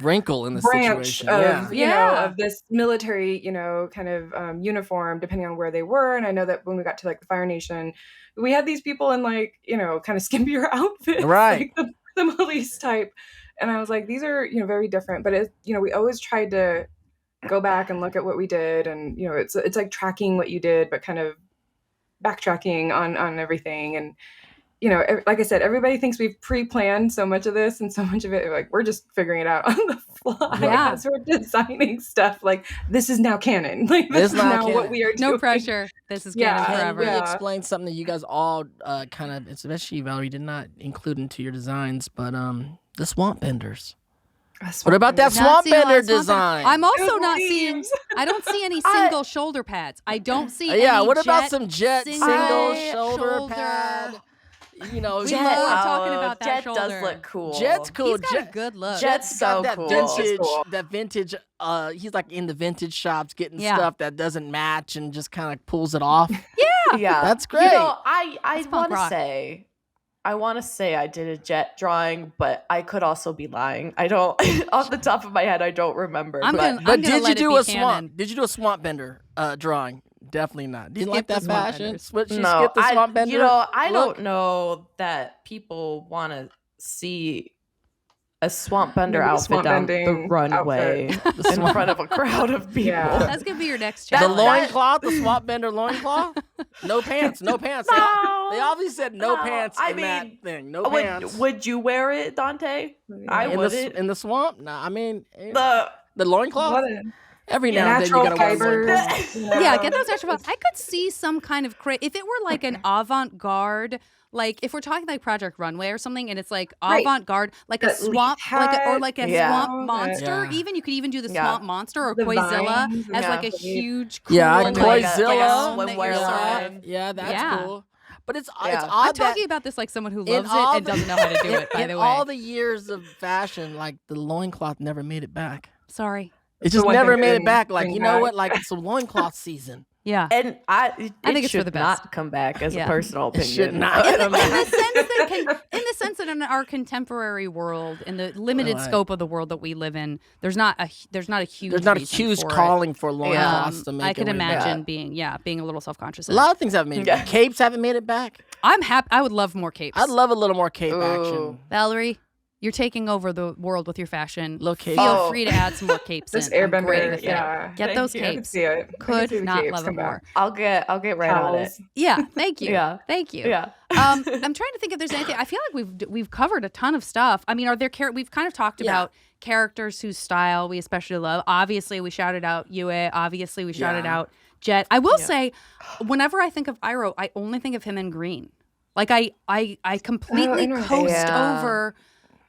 Speaker 2: Wrinkle in the
Speaker 4: branch
Speaker 2: situation.
Speaker 4: of,
Speaker 1: Yeah.
Speaker 4: of this military, kind of uniform, depending on where they were. And I know that when we got to like the Fire Nation, we had these people in like, kind of skimpier outfits,
Speaker 2: Right.
Speaker 4: like the police type. And I was like, these are, very different. But it, we always tried to go back and look at what we did. And, it's like tracking what you did, but kind of backtracking on everything. And, like I said, everybody thinks we've pre-planned so much of this, and so much of it, like, we're just figuring it out on the fly.
Speaker 1: Yeah.
Speaker 4: As we're designing stuff, like, this is now canon. Like, this is
Speaker 2: now
Speaker 4: now
Speaker 2: canon.
Speaker 4: what we are doing.
Speaker 1: No pressure. This is
Speaker 4: Yeah.
Speaker 1: canon
Speaker 2: Can
Speaker 1: forever.
Speaker 2: we
Speaker 4: Yeah.
Speaker 2: explain something that you guys all kind of, especially Valerie, did not include into your designs, but the swamp benders. What about that
Speaker 1: Not
Speaker 2: swamp
Speaker 1: seeing a lot
Speaker 2: bender
Speaker 1: of swamp
Speaker 2: design?
Speaker 1: I'm also
Speaker 4: It
Speaker 1: not
Speaker 4: leaves.
Speaker 1: seeing. I don't see any single shoulder pads. I don't see.
Speaker 2: yeah,
Speaker 1: any
Speaker 2: what about
Speaker 1: jet
Speaker 2: some jet
Speaker 1: single
Speaker 2: single
Speaker 1: shoulder.
Speaker 2: shoulder pad?
Speaker 1: We love talking about that
Speaker 3: Jet
Speaker 1: shoulder.
Speaker 3: does look cool.
Speaker 2: Jet's cool.
Speaker 1: He's got
Speaker 2: Jet,
Speaker 1: a good look.
Speaker 3: Jet's
Speaker 2: got
Speaker 3: so
Speaker 2: that
Speaker 3: cool.
Speaker 2: vintage,
Speaker 4: Cool.
Speaker 2: that vintage. He's like in the vintage shops getting
Speaker 1: Yeah.
Speaker 2: stuff that doesn't match and just kind of pulls it off.
Speaker 3: Yeah,
Speaker 2: That's great.
Speaker 3: I
Speaker 1: That's punk
Speaker 3: want to
Speaker 1: rock.
Speaker 3: say, I did a jet drawing, but I could also be lying. I don't, off the top of my head, I don't remember.
Speaker 1: I'm
Speaker 3: but
Speaker 1: gonna-
Speaker 2: But did you
Speaker 1: let it
Speaker 2: do
Speaker 1: be
Speaker 2: a
Speaker 1: canon.
Speaker 2: swamp? Did you do a swamp bender drawing? Definitely not. Did you like
Speaker 1: Skip the
Speaker 2: that
Speaker 1: swamp
Speaker 2: fashion?
Speaker 1: benders.
Speaker 2: Switch, you
Speaker 3: no,
Speaker 2: skip the swamp bender.
Speaker 3: I
Speaker 2: look?
Speaker 3: don't know that people want to see a swamp bender
Speaker 4: Maybe the
Speaker 3: outfit
Speaker 4: swamp
Speaker 3: down the
Speaker 4: bending
Speaker 3: runway in front of a crowd of people.
Speaker 4: Yeah.
Speaker 1: That's gonna be your next
Speaker 2: The
Speaker 1: challenge.
Speaker 2: loincloth, the swamp bender loincloth? No pants, no pants. They
Speaker 3: No,
Speaker 2: obviously said no
Speaker 3: no,
Speaker 2: pants
Speaker 3: I
Speaker 2: in that
Speaker 3: mean,
Speaker 2: thing. No pants.
Speaker 3: Would you wear it, Dante? I
Speaker 2: in
Speaker 3: wouldn't.
Speaker 2: in the swamp? Nah, I mean,
Speaker 3: The
Speaker 2: the loincloth?
Speaker 4: What a
Speaker 2: Every now and then you
Speaker 4: natural
Speaker 2: gotta wear a
Speaker 4: fibers.
Speaker 2: loincloth.
Speaker 1: Yeah, get those extra. I could see some kind of if it were like an avant-garde. Like if we're talking like Project Runway or something, and it's like
Speaker 4: Right.
Speaker 1: avant-garde, like a
Speaker 4: That
Speaker 1: swamp, like a
Speaker 3: Yeah.
Speaker 1: swamp monster.
Speaker 2: Yeah.
Speaker 1: Even you could even do the
Speaker 3: Yeah.
Speaker 1: swamp monster or
Speaker 4: The
Speaker 1: Koizilla
Speaker 4: vines,
Speaker 1: as
Speaker 3: yeah.
Speaker 1: like a huge, cool,
Speaker 2: Yeah,
Speaker 1: like,
Speaker 2: Koizilla.
Speaker 1: gown that
Speaker 3: Swimwear
Speaker 1: you're
Speaker 3: line.
Speaker 1: sort of-
Speaker 2: Yeah, that's
Speaker 1: Yeah.
Speaker 2: cool. But it's
Speaker 3: Yeah.
Speaker 2: odd
Speaker 1: I'm talking
Speaker 2: that
Speaker 1: about this like someone who
Speaker 2: in
Speaker 1: loves it
Speaker 2: all
Speaker 1: and
Speaker 2: the-
Speaker 1: doesn't know how to do it. By
Speaker 2: in
Speaker 1: the way,
Speaker 2: all the years of fashion, like the loincloth never made it back.
Speaker 1: sorry.
Speaker 2: It
Speaker 4: the
Speaker 2: just
Speaker 4: one
Speaker 2: never
Speaker 4: thing
Speaker 2: made it
Speaker 4: didn't
Speaker 2: back. Like,
Speaker 4: bring
Speaker 2: you know
Speaker 4: back.
Speaker 2: what? Like, it's a loincloth season.
Speaker 1: Yeah.
Speaker 3: And
Speaker 1: I think it's for
Speaker 3: should
Speaker 1: the best.
Speaker 3: not come back as
Speaker 1: Yeah.
Speaker 3: a personal
Speaker 2: It
Speaker 3: opinion.
Speaker 2: should not.
Speaker 3: I
Speaker 1: in
Speaker 3: don't
Speaker 1: the
Speaker 3: know.
Speaker 1: sense that in our contemporary world, in the limited
Speaker 2: Right.
Speaker 1: scope of the world that we live in, there's not a huge
Speaker 2: There's not a
Speaker 1: reason
Speaker 2: huge
Speaker 1: for it.
Speaker 2: calling for loincloths to make
Speaker 1: I
Speaker 2: it
Speaker 1: could
Speaker 2: way back.
Speaker 1: imagine being a little self-conscious.
Speaker 2: A lot of things haven't made it
Speaker 3: Yeah.
Speaker 2: back. Capes haven't made it back.
Speaker 1: I'm happy. I would love more capes.
Speaker 2: I'd love a little more cape
Speaker 3: Ooh.
Speaker 2: action.
Speaker 1: Valerie, you're taking over the world with your fashion.
Speaker 2: Little cape.
Speaker 1: Feel
Speaker 3: Oh.
Speaker 1: free to add some more capes.
Speaker 4: This
Speaker 1: in. I'm great
Speaker 4: airbender,
Speaker 1: with it.
Speaker 4: yeah.
Speaker 1: Get
Speaker 3: Thank
Speaker 1: those
Speaker 3: you.
Speaker 4: I can
Speaker 1: capes.
Speaker 4: see it. I can
Speaker 1: Could
Speaker 4: see the
Speaker 1: not
Speaker 4: capes
Speaker 1: love it
Speaker 4: come
Speaker 1: more.
Speaker 4: back.
Speaker 3: I'll get right on it.
Speaker 4: Towels.
Speaker 1: Yeah, thank you.
Speaker 3: Yeah.
Speaker 1: Thank you.
Speaker 3: Yeah.
Speaker 1: I'm trying to think if there's anything. I feel like we've covered a ton of stuff. I mean, are there we've kind of talked
Speaker 2: Yeah.
Speaker 1: about characters whose style we especially love. Obviously, we shouted out Yue. Obviously, we shouted
Speaker 2: Yeah.
Speaker 1: out Jet. I will say, whenever I think of Iroh, I only think of him in green. Like I completely
Speaker 4: interesting.
Speaker 1: coast
Speaker 3: Yeah.
Speaker 1: over.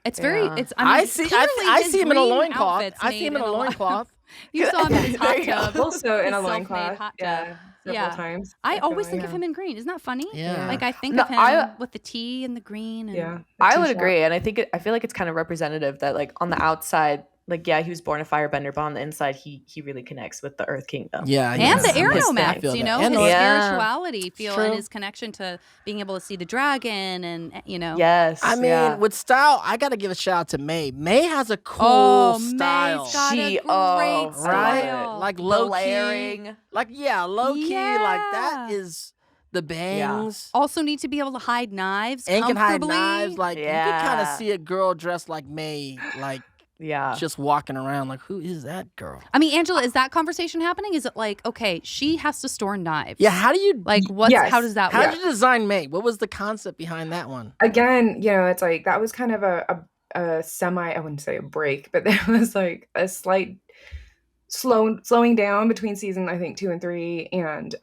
Speaker 1: It's very.
Speaker 3: Yeah.
Speaker 1: It's. I, mean,
Speaker 2: I see
Speaker 1: his
Speaker 2: him in a
Speaker 1: green
Speaker 2: loincloth.
Speaker 1: outfits
Speaker 2: I see him
Speaker 1: made
Speaker 2: in a
Speaker 1: lot-
Speaker 2: loincloth.
Speaker 1: You saw him in his hot
Speaker 3: There you go.
Speaker 1: tub.
Speaker 4: Also in
Speaker 1: His
Speaker 4: a
Speaker 1: self-made
Speaker 4: loincloth.
Speaker 1: hot tub.
Speaker 4: Yeah. Several
Speaker 1: Yeah.
Speaker 4: times.
Speaker 1: I always
Speaker 4: definitely.
Speaker 1: think of him in green. Isn't that funny?
Speaker 2: Yeah.
Speaker 1: Like I think
Speaker 3: No,
Speaker 1: of him
Speaker 3: I-
Speaker 1: with the tea and the green. And,
Speaker 4: Yeah.
Speaker 3: I would agree, and I feel like it's kind of representative that like on the outside, like, yeah, he was born a firebender, but on the inside, he really connects with the Earth Kingdom.
Speaker 2: Yeah,
Speaker 1: And the
Speaker 3: His thing.
Speaker 1: aeronomats,
Speaker 2: feel
Speaker 1: you
Speaker 2: that.
Speaker 1: know,
Speaker 2: And
Speaker 1: his
Speaker 2: the-
Speaker 3: Yeah.
Speaker 1: spirituality feel and
Speaker 2: True.
Speaker 1: his connection to being able to see the dragon and, you know.
Speaker 3: Yes.
Speaker 2: I mean,
Speaker 3: yeah.
Speaker 2: with style, I got to give a shout out to May. May has a cool
Speaker 1: Oh,
Speaker 2: style.
Speaker 1: May's got a
Speaker 3: She-
Speaker 1: great
Speaker 3: oh,
Speaker 2: right?
Speaker 1: style.
Speaker 2: Like
Speaker 3: The
Speaker 2: low key.
Speaker 3: layering.
Speaker 2: Like, yeah, low key. Like, that
Speaker 1: Yeah.
Speaker 2: is the bangs.
Speaker 1: Also need to be able to hide knives
Speaker 2: And can hide
Speaker 1: comfortably.
Speaker 2: knives. Like, you can kind of
Speaker 3: Yeah.
Speaker 2: see a girl dressed like May, like,
Speaker 3: Yeah.
Speaker 2: just walking around. Like, who is that girl?
Speaker 1: I mean, Angela, is that conversation happening? Is it like, okay, she has to store knives?
Speaker 2: Yeah, how do you,
Speaker 1: Like, what's
Speaker 4: Yes.
Speaker 1: how does that
Speaker 2: how
Speaker 1: work?
Speaker 2: did you design May? What was the concept behind that one?
Speaker 4: Again, you know, it's like that was kind of a semi, I wouldn't say a break, but there was like a slight slowing down between season, I think, 2 and 3. And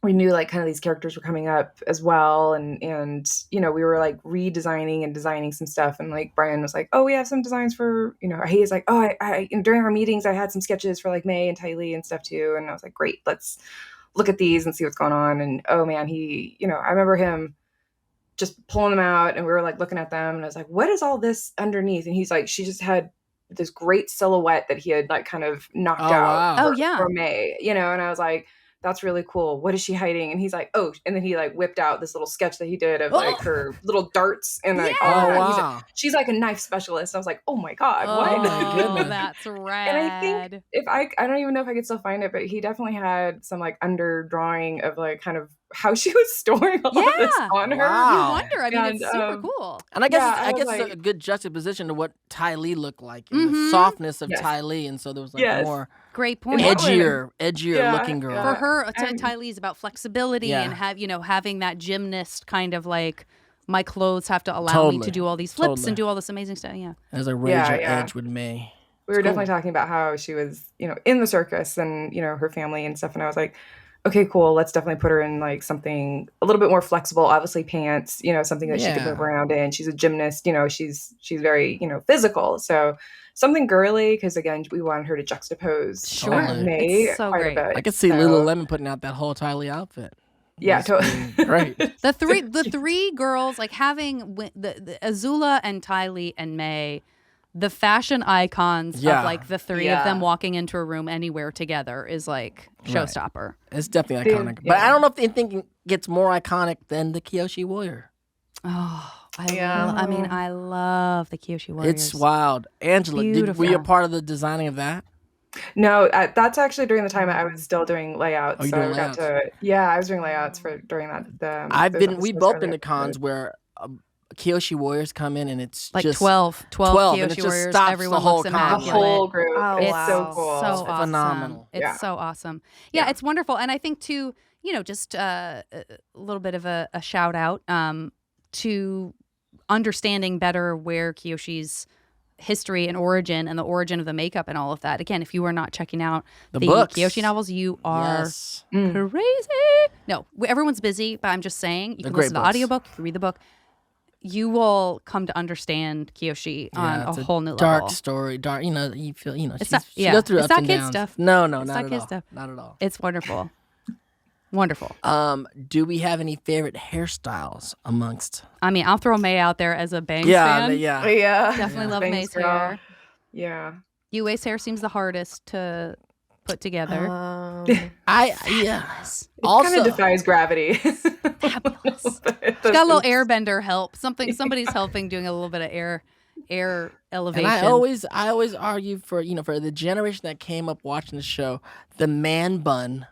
Speaker 4: we knew like kind of these characters were coming up as well. And you know, we were like redesigning and designing some stuff. And like Brian was like, oh, we have some designs for, you know, he's like, oh, I during our meetings, I had some sketches for like May and Ty Lee and stuff too. And I was like, great, let's look at these and see what's going on. And oh man, he, you know, I remember him just pulling them out and we were like looking at them and I was like, what is all this underneath? And he's like, she just had this great silhouette that he had like kind of knocked
Speaker 2: Oh,
Speaker 4: out
Speaker 2: wow.
Speaker 1: Oh, yeah.
Speaker 4: for May, you know? And I was like, that's really cool. What is she hiding? And he's like, oh, and then he like whipped out this little sketch that he did of like her little darts and like all
Speaker 2: Oh,
Speaker 4: of that. He's like,
Speaker 2: wow.
Speaker 4: she's like a knife specialist. I was like, oh my God,
Speaker 1: Oh,
Speaker 4: what?
Speaker 2: my goodness.
Speaker 1: that's rad.
Speaker 4: And I think if I don't even know if I could still find it, but he definitely had some like underdrawing of like kind of how she was storing all of this
Speaker 1: Yeah.
Speaker 4: on her.
Speaker 2: Wow.
Speaker 1: you wonder. I mean,
Speaker 4: And,
Speaker 1: it's super cool.
Speaker 2: And I guess
Speaker 4: Yeah,
Speaker 2: I
Speaker 4: I was
Speaker 2: guess it's
Speaker 4: like-
Speaker 2: a good juxtaposition to what Ty Lee looked like and the
Speaker 1: Mhm.
Speaker 2: softness of
Speaker 4: Yes.
Speaker 2: Ty Lee, and so there was like
Speaker 4: Yes.
Speaker 2: more
Speaker 1: Great point.
Speaker 4: that one-
Speaker 2: edgier
Speaker 4: Yeah,
Speaker 2: looking girl.
Speaker 1: For
Speaker 4: yeah.
Speaker 1: her,
Speaker 4: And-
Speaker 1: Ty Lee's about flexibility
Speaker 2: Yeah.
Speaker 1: and having that gymnast kind of like, my clothes have to allow me
Speaker 2: Totally.
Speaker 1: to do all these flips
Speaker 2: Totally.
Speaker 1: and do all this amazing stuff. Yeah.
Speaker 2: There's a razor
Speaker 4: Yeah.
Speaker 2: edge with May.
Speaker 4: We were
Speaker 2: It's cool.
Speaker 4: definitely talking about how she was, you know, in the circus and, you know, her family and stuff. And I was like, okay, cool. Let's definitely put her in like something a little bit more flexible, obviously pants, you know, something that she
Speaker 2: Yeah.
Speaker 4: can move around in. She's a gymnast, you know, she's very, you know, physical. So something girly, because again, we wanted her to juxtapose
Speaker 1: Sure.
Speaker 2: Totally.
Speaker 4: May
Speaker 1: It's so
Speaker 4: quite
Speaker 1: great.
Speaker 4: a bit.
Speaker 2: I could see
Speaker 4: So-
Speaker 2: Lululemon putting out that whole Ty Lee outfit.
Speaker 4: Yeah,
Speaker 2: It's
Speaker 4: totally.
Speaker 2: been great.
Speaker 1: The three girls, like having the Azula and Ty Lee and May, the fashion icons
Speaker 2: Yeah.
Speaker 1: of like the three of them walking into a room anywhere together is like showstopper.
Speaker 2: It's definitely
Speaker 4: Dude,
Speaker 2: iconic. But I
Speaker 4: yeah.
Speaker 2: don't know if anything gets more iconic than the Kyoshi Warrior.
Speaker 1: Oh,
Speaker 3: Yeah.
Speaker 1: I mean, I love the Kyoshi Warriors.
Speaker 2: It's wild. Angela, were you a
Speaker 1: Beautiful.
Speaker 2: part of the designing of that?
Speaker 4: No, that's actually during the time I was still doing layouts.
Speaker 2: Oh, you
Speaker 4: so
Speaker 2: doing
Speaker 4: I got
Speaker 2: layouts?
Speaker 4: I was doing layouts for during that.
Speaker 2: We've both been to cons where Kyoshi Warriors come in and it's
Speaker 1: like
Speaker 2: just
Speaker 1: 12
Speaker 2: 12, and it
Speaker 1: Kyoshi
Speaker 2: just
Speaker 1: Warriors.
Speaker 2: stops the
Speaker 1: Everyone
Speaker 2: whole
Speaker 1: looks
Speaker 2: con.
Speaker 4: the
Speaker 1: immaculate.
Speaker 4: whole group.
Speaker 3: Oh,
Speaker 4: It's
Speaker 3: wow.
Speaker 4: so cool.
Speaker 1: So
Speaker 2: It's
Speaker 1: awesome.
Speaker 2: phenomenal.
Speaker 1: It's
Speaker 4: Yeah.
Speaker 1: so awesome. Yeah,
Speaker 4: Yeah.
Speaker 1: it's wonderful. And I think too, you know, just a little bit of a shout out to understanding better where Kyoshi's history and origin and the origin of the makeup and all of that. Again, if you are not checking out
Speaker 2: The
Speaker 1: the
Speaker 2: books.
Speaker 1: Kyoshi novels, you are
Speaker 2: Yes.
Speaker 1: crazy. No, everyone's busy, but I'm just saying you
Speaker 2: They're
Speaker 1: can
Speaker 2: great
Speaker 1: listen to the
Speaker 2: books.
Speaker 1: audiobook, you can read the book. You will come to understand Kyoshi on
Speaker 2: it's
Speaker 1: a whole new
Speaker 2: dark
Speaker 1: level.
Speaker 2: story. Dark, you feel,
Speaker 1: It's
Speaker 2: she
Speaker 1: not-
Speaker 2: she
Speaker 1: yeah,
Speaker 2: goes through
Speaker 1: it's
Speaker 2: ups
Speaker 1: not
Speaker 2: and
Speaker 1: kid
Speaker 2: downs.
Speaker 1: stuff.
Speaker 2: No,
Speaker 1: It's
Speaker 2: not
Speaker 1: not
Speaker 2: at
Speaker 1: kid
Speaker 2: all.
Speaker 1: stuff.
Speaker 2: Not at all.
Speaker 1: It's wonderful. Wonderful.
Speaker 2: Do we have any favorite hairstyles amongst?
Speaker 1: I mean, I'll throw May out there as a Bangs
Speaker 2: Yeah,
Speaker 1: fan.
Speaker 2: yeah.
Speaker 3: Yeah.
Speaker 1: Definitely love
Speaker 4: Bangs
Speaker 1: May's
Speaker 4: girl.
Speaker 1: hair.
Speaker 4: Yeah.
Speaker 1: Yue's hair seems the hardest to put together.
Speaker 2: Yes.
Speaker 4: It
Speaker 2: Also,
Speaker 4: kind of defies gravity.
Speaker 1: Fabulous.
Speaker 4: It's
Speaker 1: Got a little airbender help. Somebody's helping doing a little bit of air elevation.
Speaker 2: and I always argue for the generation that came up watching the show, the man bun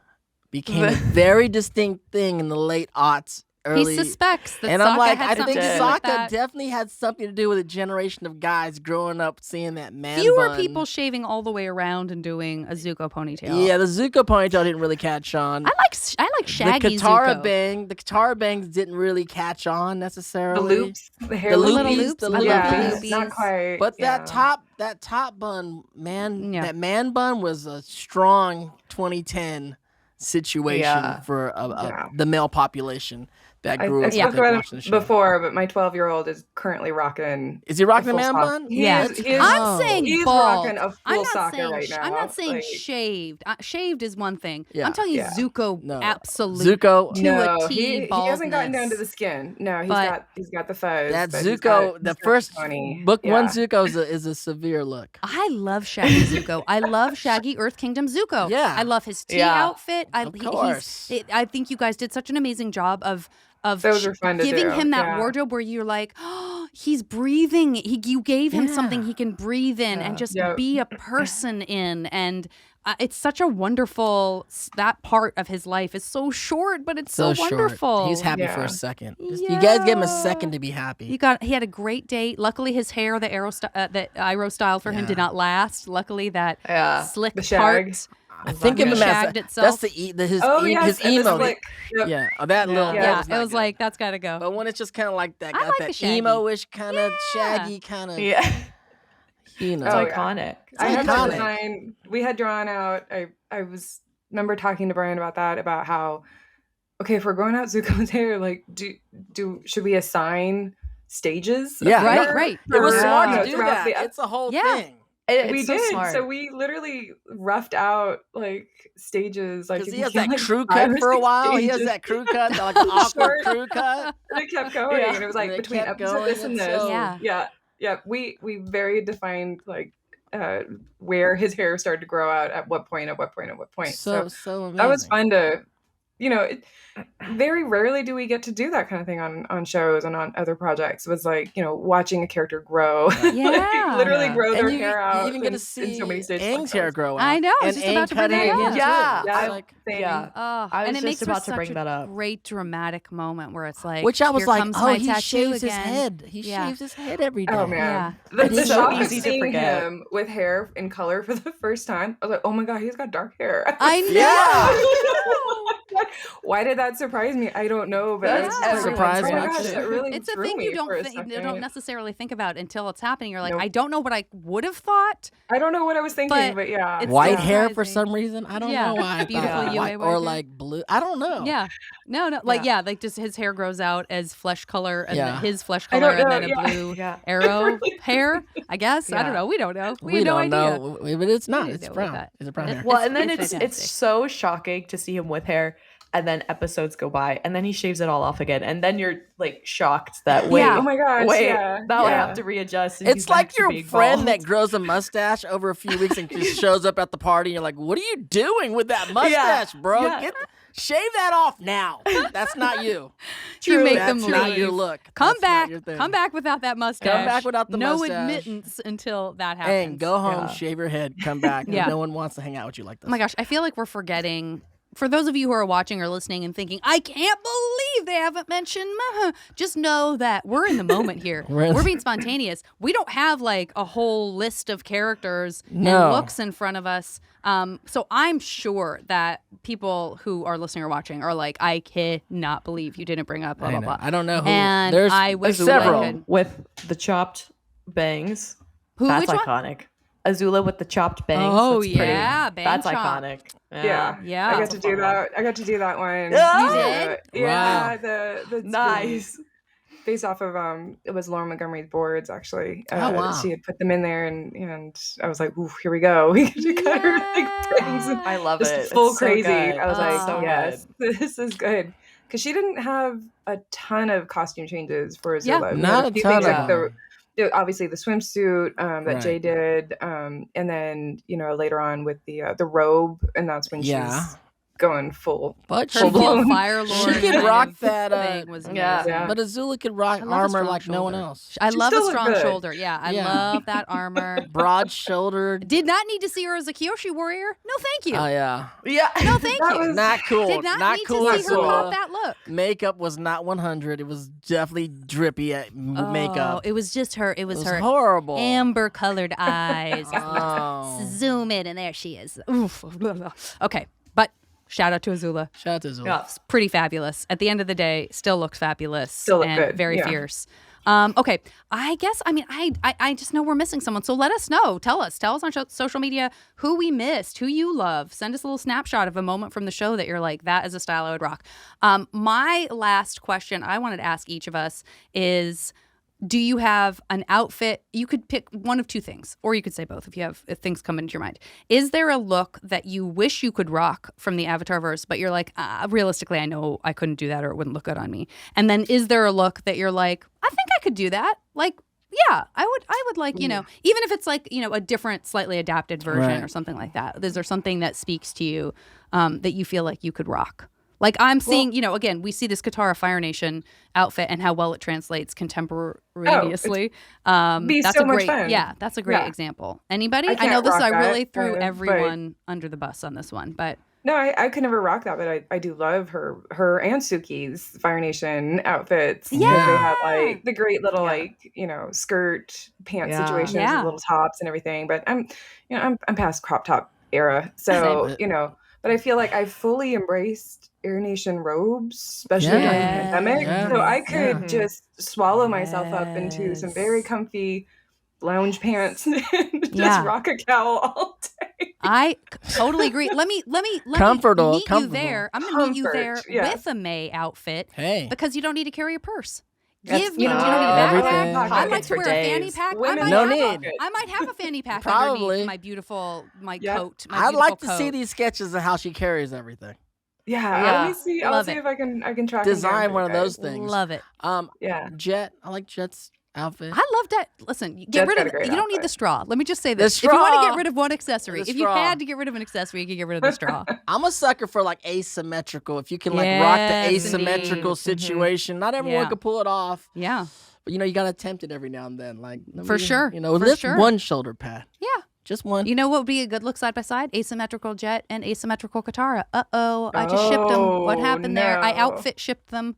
Speaker 2: became a very distinct thing in the late aughts. Early,
Speaker 1: he suspects that
Speaker 2: and
Speaker 1: Sokka
Speaker 2: I'm like,
Speaker 1: had
Speaker 2: I
Speaker 1: something
Speaker 2: think
Speaker 1: to do with
Speaker 2: Sokka
Speaker 1: that.
Speaker 2: definitely had something to do with a generation of guys growing up seeing that man
Speaker 1: Fewer
Speaker 2: bun.
Speaker 1: people shaving all the way around and doing a Zuko ponytail.
Speaker 2: Yeah, the Zuko ponytail didn't really catch on.
Speaker 1: I like shaggy
Speaker 2: the Katara
Speaker 1: Zuko.
Speaker 2: the Katara bangs didn't really catch on necessarily.
Speaker 4: the loops, the hair
Speaker 2: The
Speaker 4: loops.
Speaker 1: little
Speaker 2: loopies,
Speaker 1: loops.
Speaker 2: the
Speaker 1: I love the
Speaker 4: Yeah,
Speaker 1: loopies.
Speaker 4: not quite.
Speaker 2: But
Speaker 4: yeah.
Speaker 2: that top bun, man,
Speaker 1: Yeah.
Speaker 2: that man bun was a strong 2010 situation
Speaker 3: Yeah.
Speaker 2: for
Speaker 4: Yeah.
Speaker 2: the male population that
Speaker 4: I
Speaker 2: grew up
Speaker 4: spoke
Speaker 2: with
Speaker 4: about
Speaker 2: watching the
Speaker 4: it
Speaker 2: show.
Speaker 4: before, but my 12-year-old is currently rocking.
Speaker 2: Is he rocking
Speaker 4: a
Speaker 2: the
Speaker 4: full
Speaker 2: man
Speaker 4: sock.
Speaker 2: bun?
Speaker 1: Yeah.
Speaker 4: He is,
Speaker 1: I'm saying
Speaker 4: he's
Speaker 1: bald.
Speaker 4: rocking a
Speaker 1: I'm
Speaker 4: full
Speaker 1: not
Speaker 4: socker
Speaker 1: saying
Speaker 4: right now.
Speaker 1: I'm not saying
Speaker 4: Like,
Speaker 1: shaved. Shaved is one thing.
Speaker 2: Yeah.
Speaker 1: I'm telling you,
Speaker 4: Yeah.
Speaker 1: Zuko,
Speaker 2: No.
Speaker 1: absolute
Speaker 2: Zuko,
Speaker 1: to
Speaker 4: no,
Speaker 1: a T
Speaker 4: he
Speaker 1: baldness.
Speaker 4: hasn't gotten down to the skin. No,
Speaker 1: But
Speaker 4: he's got the fuzz.
Speaker 2: that
Speaker 4: but he's
Speaker 2: Zuko,
Speaker 4: got
Speaker 2: the
Speaker 4: the
Speaker 2: first
Speaker 4: pony.
Speaker 2: book one
Speaker 4: Yeah.
Speaker 2: Zuko is a severe look.
Speaker 1: I love Shaggy Zuko. I love Shaggy Earth Kingdom Zuko.
Speaker 2: Yeah.
Speaker 1: I love his tea
Speaker 3: Yeah.
Speaker 1: outfit.
Speaker 2: Of course.
Speaker 1: I think you guys did such an amazing job of
Speaker 4: Those are fun to
Speaker 1: giving
Speaker 4: do,
Speaker 1: him that
Speaker 4: yeah.
Speaker 1: wardrobe where you're like, oh, he's breathing. You gave him something
Speaker 2: Yeah.
Speaker 1: he can breathe in and just
Speaker 4: Yep.
Speaker 1: be a person in. And it's such a wonderful, that part of his life is so short, but it's so
Speaker 2: short.
Speaker 1: wonderful.
Speaker 2: He's happy for
Speaker 4: Yeah.
Speaker 2: a second. You guys give him a second to be happy.
Speaker 1: He had a great date. Luckily, his hair, the Iroh style for him did
Speaker 2: Yeah.
Speaker 1: not last. Luckily, that slick
Speaker 4: The shag.
Speaker 1: part.
Speaker 2: I think of him
Speaker 1: shagged
Speaker 2: as
Speaker 1: itself.
Speaker 2: that's his
Speaker 4: Oh, yes,
Speaker 2: his
Speaker 4: and the
Speaker 2: emo.
Speaker 4: slick. Yep.
Speaker 2: Yeah, that little.
Speaker 4: Yeah.
Speaker 2: that
Speaker 1: Yeah,
Speaker 2: was
Speaker 1: it
Speaker 2: not
Speaker 1: was
Speaker 2: good.
Speaker 1: like that's gotta go.
Speaker 2: But when it's just kind of like that,
Speaker 1: I
Speaker 2: got
Speaker 1: like the
Speaker 2: that
Speaker 1: shaggy.
Speaker 2: emo-ish kind of
Speaker 1: Yeah.
Speaker 2: shaggy kind of.
Speaker 3: Yeah.
Speaker 2: You know.
Speaker 3: It's
Speaker 4: Oh, yeah.
Speaker 3: iconic.
Speaker 4: I had that
Speaker 2: iconic.
Speaker 4: design. We had drawn out. I remember talking to Brian about how, okay, if we're going out Zuko's hair, like, should we assign stages? of
Speaker 2: Yeah.
Speaker 4: hair
Speaker 1: Right.
Speaker 2: It was
Speaker 4: for,
Speaker 2: smart
Speaker 4: you
Speaker 2: to
Speaker 4: know,
Speaker 2: do
Speaker 4: throughout
Speaker 2: that.
Speaker 4: the
Speaker 2: It's a whole
Speaker 1: Yeah.
Speaker 2: thing.
Speaker 4: we
Speaker 3: It's so
Speaker 4: did.
Speaker 3: smart.
Speaker 4: So we literally roughed out like stages. Like
Speaker 2: Because
Speaker 4: if
Speaker 2: he
Speaker 4: you
Speaker 2: has
Speaker 4: count,
Speaker 2: that
Speaker 4: like,
Speaker 2: crew
Speaker 4: 5
Speaker 2: cut
Speaker 4: or
Speaker 2: for a
Speaker 4: 6
Speaker 2: while. He has
Speaker 4: stages.
Speaker 2: that crew cut, like an awkward
Speaker 4: Short.
Speaker 2: crew cut.
Speaker 4: And it kept going,
Speaker 3: Yeah.
Speaker 4: and it was like
Speaker 2: And it
Speaker 4: between
Speaker 2: kept
Speaker 4: episode
Speaker 2: going,
Speaker 4: this and
Speaker 2: and
Speaker 4: this.
Speaker 2: so-
Speaker 4: Yeah. We very defined like where his hair started to grow out at what point.
Speaker 2: So amazing.
Speaker 4: That was fun to, very rarely do we get to do that kind of thing on shows and on other projects. It was like, watching a character grow.
Speaker 1: Yeah.
Speaker 4: Literally
Speaker 2: Yeah.
Speaker 4: grow
Speaker 2: And
Speaker 4: their
Speaker 2: you,
Speaker 4: hair
Speaker 2: you
Speaker 4: out.
Speaker 2: even get to
Speaker 4: in
Speaker 2: see
Speaker 4: so many stages.
Speaker 2: Aang's hair grow out.
Speaker 1: I know, I was
Speaker 2: And
Speaker 1: just about
Speaker 2: Aang
Speaker 1: to bring
Speaker 2: cutting
Speaker 1: that
Speaker 2: it
Speaker 1: up.
Speaker 2: in,
Speaker 3: Yeah.
Speaker 2: too.
Speaker 4: Yeah.
Speaker 2: It's like,
Speaker 3: Yeah.
Speaker 1: Oh,
Speaker 3: I was
Speaker 1: and it
Speaker 3: just
Speaker 1: makes for
Speaker 3: about to
Speaker 1: such
Speaker 3: bring
Speaker 1: a
Speaker 3: that up.
Speaker 1: great dramatic moment where it's like,
Speaker 2: which I was
Speaker 1: here
Speaker 2: like,
Speaker 1: comes
Speaker 2: oh,
Speaker 1: my
Speaker 2: he
Speaker 1: tattoo
Speaker 2: shaves his
Speaker 1: again.
Speaker 2: head. He
Speaker 1: Yeah.
Speaker 2: shaves his head every day.
Speaker 4: Oh man,
Speaker 1: Yeah.
Speaker 4: the
Speaker 3: It's so
Speaker 4: shock of
Speaker 3: easy to
Speaker 4: seeing
Speaker 3: forget.
Speaker 4: him with hair in color for the first time. I was like, oh my god, he's got dark hair.
Speaker 1: I know.
Speaker 2: Yeah.
Speaker 4: Why did that surprise me? I don't know, but I was
Speaker 1: That's
Speaker 4: just like,
Speaker 2: surprising,
Speaker 4: oh my gosh,
Speaker 2: actually.
Speaker 4: that really
Speaker 1: It's a
Speaker 4: threw
Speaker 1: thing
Speaker 4: me
Speaker 1: you
Speaker 4: for a
Speaker 1: don't
Speaker 4: second.
Speaker 1: necessarily think about until it's happening. You're like,
Speaker 4: Nope.
Speaker 1: I don't know what I would have thought.
Speaker 4: I don't know what I was thinking,
Speaker 1: But
Speaker 4: but yeah,
Speaker 1: it's
Speaker 2: White
Speaker 1: still
Speaker 2: hair for
Speaker 1: surprising.
Speaker 2: some reason. I don't
Speaker 1: Yeah.
Speaker 2: know why. I
Speaker 1: Beautiful
Speaker 2: thought
Speaker 1: UA
Speaker 2: white
Speaker 1: white
Speaker 2: or
Speaker 1: hair.
Speaker 2: like blue. I don't know.
Speaker 1: Yeah. No, like just his hair grows out as flesh color and
Speaker 2: Yeah.
Speaker 1: then his flesh
Speaker 4: I
Speaker 1: color
Speaker 4: don't
Speaker 1: and then
Speaker 4: know,
Speaker 1: a
Speaker 4: yeah.
Speaker 1: blue
Speaker 3: Yeah.
Speaker 1: arrow hair, I guess. I don't
Speaker 3: Yeah.
Speaker 1: know. We don't know. We
Speaker 2: We
Speaker 1: have no
Speaker 2: don't
Speaker 1: idea.
Speaker 2: know. But it's not.
Speaker 1: do
Speaker 2: It's
Speaker 1: know with
Speaker 2: brown.
Speaker 1: that.
Speaker 2: It's a brown hair.
Speaker 3: Well,
Speaker 1: It's-
Speaker 3: and then
Speaker 1: it's
Speaker 3: it's
Speaker 1: fantastic.
Speaker 3: so shocking to see him with hair, and then episodes go by, and then he shaves it all off again, and then you're like shocked that wait,
Speaker 1: Yeah.
Speaker 4: Oh my gosh,
Speaker 3: wait,
Speaker 4: yeah.
Speaker 3: now I
Speaker 4: Yeah.
Speaker 3: have to readjust. And
Speaker 2: It's
Speaker 3: he's back
Speaker 2: like
Speaker 3: to
Speaker 2: your
Speaker 3: being
Speaker 2: friend
Speaker 3: bald.
Speaker 2: that grows a mustache over a few weeks and just shows up at the party and you're like, what are you doing with that mustache, bro?
Speaker 3: Yeah.
Speaker 2: Shave that off now. That's not you.
Speaker 1: You make
Speaker 2: That's
Speaker 1: them
Speaker 2: not
Speaker 1: leave.
Speaker 2: your look.
Speaker 1: Come
Speaker 2: That's not
Speaker 1: back.
Speaker 2: your thing.
Speaker 1: Come back without that mustache.
Speaker 2: back without the
Speaker 1: no
Speaker 2: mustache.
Speaker 1: admittance until that happens.
Speaker 2: And go home,
Speaker 1: Yeah.
Speaker 2: shave your head, come back.
Speaker 1: Yeah.
Speaker 2: No one wants to hang out with you like this.
Speaker 1: Oh my gosh, I feel like we're forgetting. For those of you who are watching or listening and thinking, I can't believe they haven't mentioned just know that we're in the moment here.
Speaker 2: We're
Speaker 1: We're being spontaneous. We don't have like a whole list of characters
Speaker 2: No.
Speaker 1: and looks in front of us. So I'm sure that people who are listening or watching are like, I cannot believe you didn't bring up blah,
Speaker 2: I
Speaker 1: blah,
Speaker 2: know.
Speaker 1: blah.
Speaker 2: I don't know who.
Speaker 1: And
Speaker 2: there's,
Speaker 1: I wish
Speaker 2: there's several.
Speaker 1: I could.
Speaker 3: with the chopped bangs.
Speaker 1: Who,
Speaker 3: That's
Speaker 1: which one?
Speaker 3: iconic. Azula with the chopped bangs.
Speaker 1: Oh,
Speaker 3: that's pretty-
Speaker 1: yeah, bang
Speaker 3: that's
Speaker 1: chop.
Speaker 3: iconic.
Speaker 4: Yeah.
Speaker 1: Yeah.
Speaker 4: I got
Speaker 3: That's
Speaker 4: to
Speaker 3: a
Speaker 4: do
Speaker 3: fun
Speaker 4: that. I got to do that one.
Speaker 3: Yeah.
Speaker 1: You did?
Speaker 4: Yeah,
Speaker 2: Wow.
Speaker 4: the
Speaker 3: Nice.
Speaker 4: based off of it was Lauren Montgomery's boards actually.
Speaker 2: Oh, wow.
Speaker 4: She had put them in there, and I was like, "Ooh, here we go." We got her like bangs and
Speaker 3: I love
Speaker 4: just
Speaker 3: it.
Speaker 4: full
Speaker 3: It's so
Speaker 4: crazy.
Speaker 3: good.
Speaker 4: I was
Speaker 1: Oh.
Speaker 4: like,
Speaker 3: so
Speaker 4: "Yes, this is good." Because she didn't have a ton of costume changes for
Speaker 1: Yeah.
Speaker 4: Azula. We
Speaker 2: Not
Speaker 4: had
Speaker 2: a
Speaker 4: few
Speaker 2: ton
Speaker 4: things,
Speaker 2: of
Speaker 4: like
Speaker 2: them.
Speaker 4: obviously the swimsuit that
Speaker 2: Right.
Speaker 4: Jay did, and then later on with the robe, and that's when
Speaker 2: Yeah.
Speaker 4: she's going full.
Speaker 1: Her
Speaker 2: But she
Speaker 1: full
Speaker 4: blown.
Speaker 1: Fire Lord
Speaker 2: She could
Speaker 1: kind
Speaker 2: rock
Speaker 1: of
Speaker 2: that,
Speaker 1: thing was
Speaker 3: yeah.
Speaker 1: amazing.
Speaker 4: Yeah.
Speaker 2: But Azula could rock
Speaker 1: I love a
Speaker 2: armor
Speaker 1: strong
Speaker 2: like no one
Speaker 1: shoulder.
Speaker 2: else.
Speaker 1: I
Speaker 4: She
Speaker 1: love a
Speaker 4: still looked
Speaker 1: strong
Speaker 4: good.
Speaker 1: shoulder. Yeah, I
Speaker 2: Yeah.
Speaker 1: love that armor.
Speaker 2: Broad shouldered.
Speaker 1: Did not need to see her as a Kyoshi warrior. No, thank you.
Speaker 2: Oh yeah.
Speaker 3: Yeah.
Speaker 1: No, thank
Speaker 4: That
Speaker 1: you.
Speaker 4: was-
Speaker 2: Not cool.
Speaker 1: Did not, need
Speaker 2: cool.
Speaker 1: to see her
Speaker 2: Azula.
Speaker 1: pop that look.
Speaker 2: Makeup was not 100. It was definitely drippy at
Speaker 1: Oh,
Speaker 2: makeup.
Speaker 1: it was just her. It was,
Speaker 2: It was
Speaker 1: her
Speaker 2: horrible.
Speaker 1: amber colored eyes.
Speaker 2: Oh.
Speaker 1: Zoom in, and there she is. Oof. Okay, but shout out to Azula.
Speaker 2: Shout out to Azula.
Speaker 3: Yeah.
Speaker 1: Pretty fabulous. At the end of the day, still looks fabulous.
Speaker 4: Still look
Speaker 1: and
Speaker 4: good,
Speaker 1: very
Speaker 4: yeah.
Speaker 1: fierce. Okay, I guess, I mean, I just know we're missing someone. So let us know. Tell us on social media who we missed, who you love. Send us a little snapshot of a moment from the show that you're like, that is a style I would rock. My last question I wanted to ask each of us is, do you have an outfit? You could pick one of two things, or you could say both if things come into your mind. Is there a look that you wish you could rock from the Avatarverse, but you're like, realistically, I know I couldn't do that or it wouldn't look good on me? And then is there a look that you're like, I think I could do that? Like, yeah, I would like, even if it's like, a different, slightly adapted version or something like that. Is there something that speaks to you that you feel like you could rock? Like I'm seeing, again, we see this Katara Fire Nation outfit and how well it translates contemporaneously. That's
Speaker 4: so
Speaker 1: a
Speaker 4: much
Speaker 1: great,
Speaker 4: fun.
Speaker 1: Yeah, that's a great example. Anybody?
Speaker 4: I
Speaker 1: know this.
Speaker 4: can't
Speaker 1: I
Speaker 4: rock
Speaker 1: really
Speaker 4: that,
Speaker 1: threw
Speaker 4: but
Speaker 1: everyone under the bus on this one, but
Speaker 4: no, I could never rock that, but I do love her and Suki's Fire Nation outfits.
Speaker 1: Yeah.
Speaker 4: They had like the great little skirt pants situations with little tops and everything. But I'm past crop top era, so But I feel like I fully embraced Air Nation robes, especially during the pandemic. So I could just swallow myself up into some very comfy lounge pants and just rock a cowl all day.
Speaker 1: I totally agree. Let me meet you there. I'm going to meet you there with a May outfit because you don't need to carry a purse. You don't need a backpack. I like to wear a fanny pack. I might have a fanny pack underneath my beautiful coat.
Speaker 2: I'd like to see these sketches of how she carries everything.
Speaker 4: Let me see. I'll see if I can track
Speaker 2: design one of those things.
Speaker 1: Love it.
Speaker 2: Jet. I like Jet's outfit.
Speaker 1: I love that. Listen, get rid of it. You don't need the straw. Let me just say this.
Speaker 2: If
Speaker 1: you want to get rid of one accessory, if you had to get rid of an accessory, you could get rid of the straw.
Speaker 2: I'm a sucker for like asymmetrical. If you can like rock the asymmetrical situation. Not everyone can pull it off.
Speaker 1: Yeah.
Speaker 2: But you got to attempt it every now and then. Like
Speaker 1: for sure.
Speaker 2: Lift one shoulder pad.
Speaker 1: Yeah.
Speaker 2: Just one.
Speaker 1: You know what would be a good look side by side? Asymmetrical Jet and asymmetrical Katara. I just shipped them. What happened there? I outfit shipped them.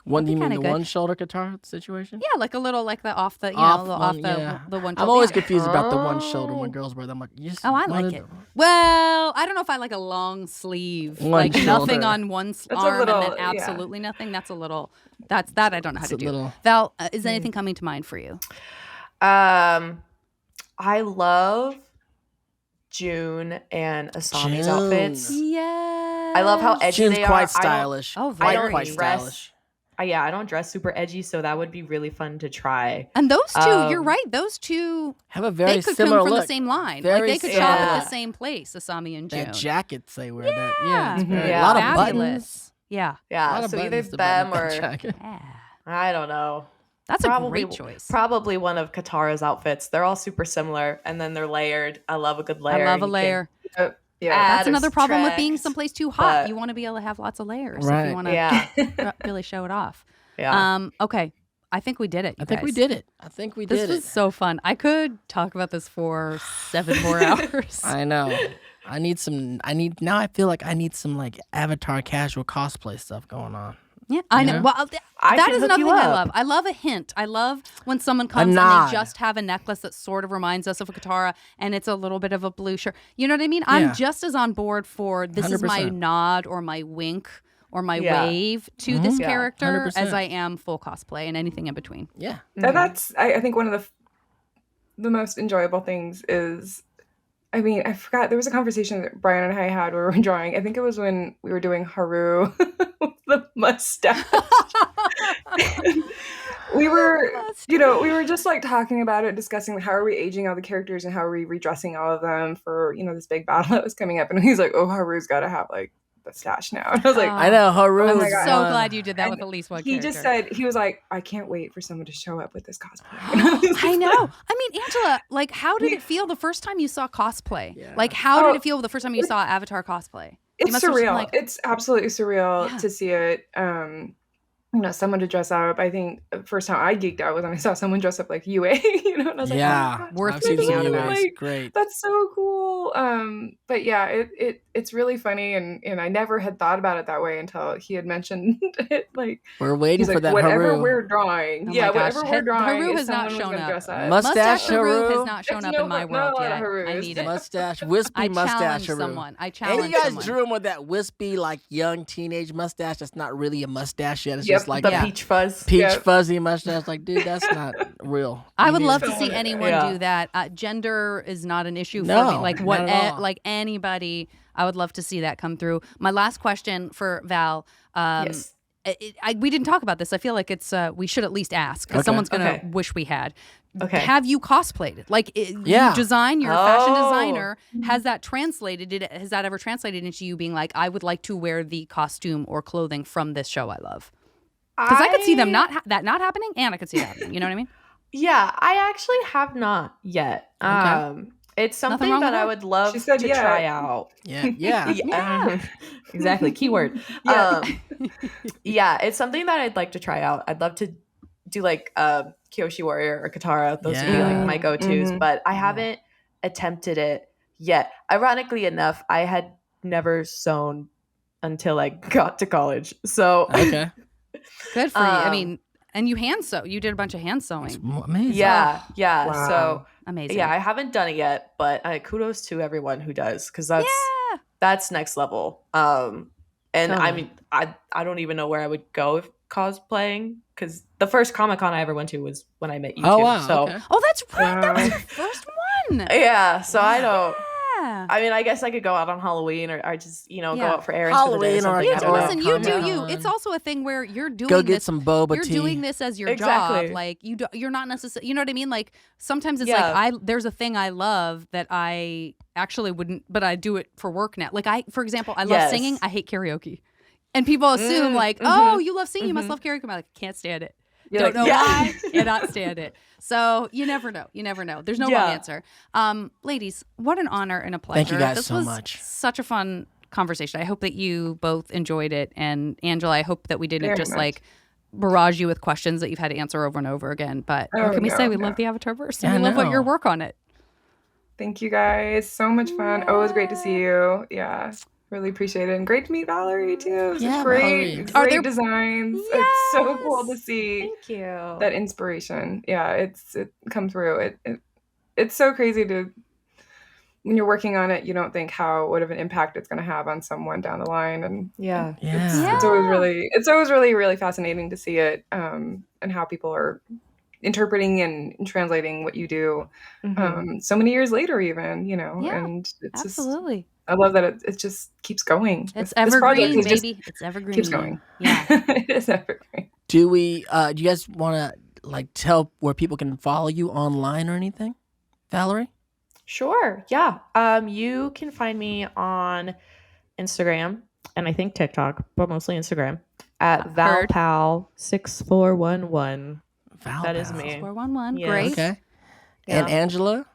Speaker 2: Do you mean the one shoulder Katara situation?
Speaker 1: Yeah, like a little like the off the the one.
Speaker 2: I'm always confused about the one shoulder when girls wear them. I'm like,
Speaker 1: I like it. Well, I don't know if I like a long sleeve, like nothing on one arm and then absolutely nothing. That's a little. That I don't know how to do. Val, is anything coming to mind for you?
Speaker 3: I love June and Asami's outfits.
Speaker 1: Yeah,
Speaker 3: I love how edgy
Speaker 2: June's
Speaker 3: they are.
Speaker 2: Quite stylish.
Speaker 3: Quite dress. I don't dress super edgy, so that would be really fun to try.
Speaker 1: And those two, you're right. Those two
Speaker 2: have a very
Speaker 1: they could
Speaker 2: similar
Speaker 1: come from
Speaker 2: look.
Speaker 1: the same line.
Speaker 2: Very
Speaker 1: like they could shop at the same place, Asami and June.
Speaker 2: That jackets they wear.
Speaker 1: Yeah,
Speaker 2: a lot of buttons.
Speaker 1: Yeah.
Speaker 3: So either them or I don't know.
Speaker 1: That's probably a great choice.
Speaker 3: Probably one of Katara's outfits. They're all super similar, and then they're layered. I love a good layer.
Speaker 1: I love a layer. That's another problem with being someplace too hot. You want to be able to have lots of layers if you want to really show it off.
Speaker 3: Yeah.
Speaker 1: Okay. I think we did it.
Speaker 2: I think we did it.
Speaker 1: This was so fun. I could talk about this for 7 more hours.
Speaker 2: I know. Now I feel like I need some like Avatar casual cosplay stuff going on.
Speaker 1: Yeah, I know. Well, that is another thing I love. I love a hint. I love when someone comes and they just have a necklace that sort of reminds us of a Katara, and it's a little bit of a blue shirt. You know what I mean? I'm just as on board for this 100%. Is my nod or my wink or my wave to this character 100%. As I am full cosplay and anything in between.
Speaker 2: Yeah.
Speaker 4: And that's, I think, one of the most enjoyable things is, I mean, I forgot, there was a conversation that Brian and I had where we were drawing. I think it was when we were doing Haru with the mustache. we were just like talking about it, discussing how are we aging all the characters and how are we redressing all of them for, this big battle that was coming up. And he's like, oh, Haru's got to have like the stash now. And I was like,
Speaker 2: I know, Haru.
Speaker 1: I'm so glad you did that with at least one character.
Speaker 4: He just said, he was like, I can't wait for someone to show up with this cosplay.
Speaker 1: I know. I mean, Angela, like, how did it feel the first time you saw cosplay? Yeah. Like, how did it feel the first time you saw Avatar cosplay?
Speaker 4: It's surreal. It's absolutely surreal to see it. Someone to dress up. I think the first time I geeked out was when I saw someone dress up like UA, and I was like,
Speaker 2: yeah,
Speaker 1: worth geeking out about.
Speaker 2: Like, great.
Speaker 4: That's so cool. But yeah, it's really funny, and I never had thought about it that way until he had mentioned it. Like,
Speaker 2: we're waiting for that
Speaker 4: whatever
Speaker 2: Haru.
Speaker 4: We're drawing. Whatever we're drawing.
Speaker 1: Haru has not shown up.
Speaker 2: Mustache Haru
Speaker 1: has not shown up in my world yet. I need it.
Speaker 2: Mustache, wispy mustache Haru.
Speaker 1: I challenge
Speaker 2: someone. And you guys drew him with that wispy, like young teenage mustache. That's not really a mustache yet. It's just mustache, like
Speaker 3: the
Speaker 1: Yeah.
Speaker 3: peach fuzz.
Speaker 2: peach
Speaker 4: Yep.
Speaker 2: fuzzy mustache. Like, dude, that's not real.
Speaker 1: I
Speaker 2: You
Speaker 1: would
Speaker 2: need
Speaker 1: love
Speaker 2: to-
Speaker 1: to see anyone
Speaker 3: Yeah.
Speaker 1: do that. Gender is not an issue for
Speaker 2: No,
Speaker 1: me. Like
Speaker 2: not at all.
Speaker 1: like anybody, I would love to see that come through. My last question for Val.
Speaker 3: Yes.
Speaker 1: We didn't talk about this. I feel like it's we should at least ask because
Speaker 2: Okay.
Speaker 1: someone's gonna
Speaker 3: Okay.
Speaker 1: wish we had.
Speaker 3: Okay.
Speaker 1: Have you cosplayed? Like
Speaker 2: Yeah.
Speaker 1: you design, you're a fashion
Speaker 3: Oh.
Speaker 1: designer. Has that translated? Has that ever translated into you being like, I would like to wear the costume or clothing from this show I love? Because I could see them not happening, and I could see that happening. You know what I mean?
Speaker 3: Yeah, I actually have not yet. It's something
Speaker 1: wrong
Speaker 3: that
Speaker 1: with
Speaker 3: I
Speaker 1: that?
Speaker 3: would love
Speaker 4: She said
Speaker 3: to
Speaker 4: yeah.
Speaker 3: try out.
Speaker 2: Yeah, yeah.
Speaker 3: Yeah. Exactly. Keyword.
Speaker 4: Yeah.
Speaker 3: Yeah, it's something that I'd like to try out. I'd love to do like Kyoshi Warrior or Katara. Those would be
Speaker 2: Yeah.
Speaker 3: like my go-tos,
Speaker 4: Mhm.
Speaker 3: but I haven't attempted it yet. Ironically enough, I had never sewn until I got to college. So
Speaker 2: Okay.
Speaker 1: Good for you. I
Speaker 3: Um,
Speaker 1: mean, and you hand sew. You did a bunch of hand sewing.
Speaker 2: Amazing.
Speaker 3: yeah.
Speaker 4: Wow.
Speaker 3: So
Speaker 1: Amazing.
Speaker 3: yeah, I haven't done it yet, but kudos to everyone who does because
Speaker 1: Yeah.
Speaker 3: that's next level. And I
Speaker 1: Totally.
Speaker 3: mean, I don't even know where I would go if cosplaying because the first Comic-Con I ever went to was when I met you
Speaker 2: Oh
Speaker 3: two.
Speaker 2: wow.
Speaker 3: So
Speaker 2: Okay.
Speaker 1: Oh, that's right. That was
Speaker 4: Wow.
Speaker 1: your first one.
Speaker 3: yeah, so I don't.
Speaker 1: Yeah.
Speaker 3: I mean, I guess I could go out on Halloween or just go
Speaker 1: Yeah.
Speaker 3: out for errands for the day
Speaker 2: Halloween
Speaker 3: or
Speaker 2: or
Speaker 3: something.
Speaker 1: You
Speaker 3: I
Speaker 1: do,
Speaker 3: don't know.
Speaker 1: listen, you do
Speaker 2: Come
Speaker 1: you.
Speaker 2: on.
Speaker 1: It's also a thing where you're doing
Speaker 2: Go get
Speaker 1: this.
Speaker 2: some boba
Speaker 1: You're
Speaker 2: tea.
Speaker 1: doing this as your
Speaker 3: Exactly.
Speaker 1: job. Like you're not necessarily. You know what I mean? Like sometimes it's
Speaker 3: Yeah.
Speaker 1: like there's a thing I love that I actually wouldn't, but I do it for work now. Like for example, I love
Speaker 3: Yes.
Speaker 1: singing. I hate karaoke, and people assume like, oh, you love singing, you must love karaoke. I'm like, can't stand it.
Speaker 4: You're
Speaker 1: Don't
Speaker 4: like,
Speaker 1: know
Speaker 3: yeah.
Speaker 1: why. Cannot stand it. So you never know. You never know. There's no
Speaker 3: Yeah.
Speaker 1: wrong answer. Ladies, what an honor and a pleasure.
Speaker 2: Thank you guys
Speaker 1: this
Speaker 2: so
Speaker 1: was
Speaker 2: much.
Speaker 1: Such a fun conversation. I hope that you both enjoyed it. And Angela, I hope that we didn't
Speaker 4: Very
Speaker 1: just
Speaker 4: much.
Speaker 1: like barrage you with questions that you've had to answer over and over again. But what
Speaker 4: Oh,
Speaker 1: can we say?
Speaker 4: no,
Speaker 1: We
Speaker 4: no.
Speaker 1: love the Avatarverse
Speaker 2: Yeah,
Speaker 1: and we love
Speaker 2: I
Speaker 1: what your
Speaker 2: know.
Speaker 1: work on it.
Speaker 4: Thank you guys. So much fun. Always great to see you. Yeah. Really appreciate it. And great to meet Valerie too. It's
Speaker 2: Yeah,
Speaker 4: great,
Speaker 2: Valerie.
Speaker 4: great
Speaker 1: Are there-
Speaker 4: designs. It's so cool to see
Speaker 3: Thank you.
Speaker 4: that inspiration. Yeah, it come through. It's so crazy to when you're working on it, you don't think what of an impact it's going to have on someone down the line. And
Speaker 3: Yeah.
Speaker 2: Yeah.
Speaker 4: it's always really fascinating to see it and how people are interpreting and translating what you do so many years later even,
Speaker 1: Yeah,
Speaker 4: and it's just
Speaker 1: Absolutely.
Speaker 4: I love that it just keeps going.
Speaker 1: It's
Speaker 4: This project
Speaker 1: evergreen,
Speaker 4: is just
Speaker 1: baby. It's evergreen.
Speaker 4: keeps going.
Speaker 1: Yeah.
Speaker 4: It is evergreen.
Speaker 2: Do you guys want to like tell where people can follow you online or anything, Valerie?
Speaker 3: Sure. Yeah. You can find me on Instagram and I think TikTok, but mostly Instagram at
Speaker 1: Heard.
Speaker 3: ValPal6411.
Speaker 2: Val
Speaker 3: That is
Speaker 2: Pal.
Speaker 3: me.
Speaker 1: 411.
Speaker 3: Yes.
Speaker 1: Great.
Speaker 2: Okay.
Speaker 3: Yeah.
Speaker 2: And Angela?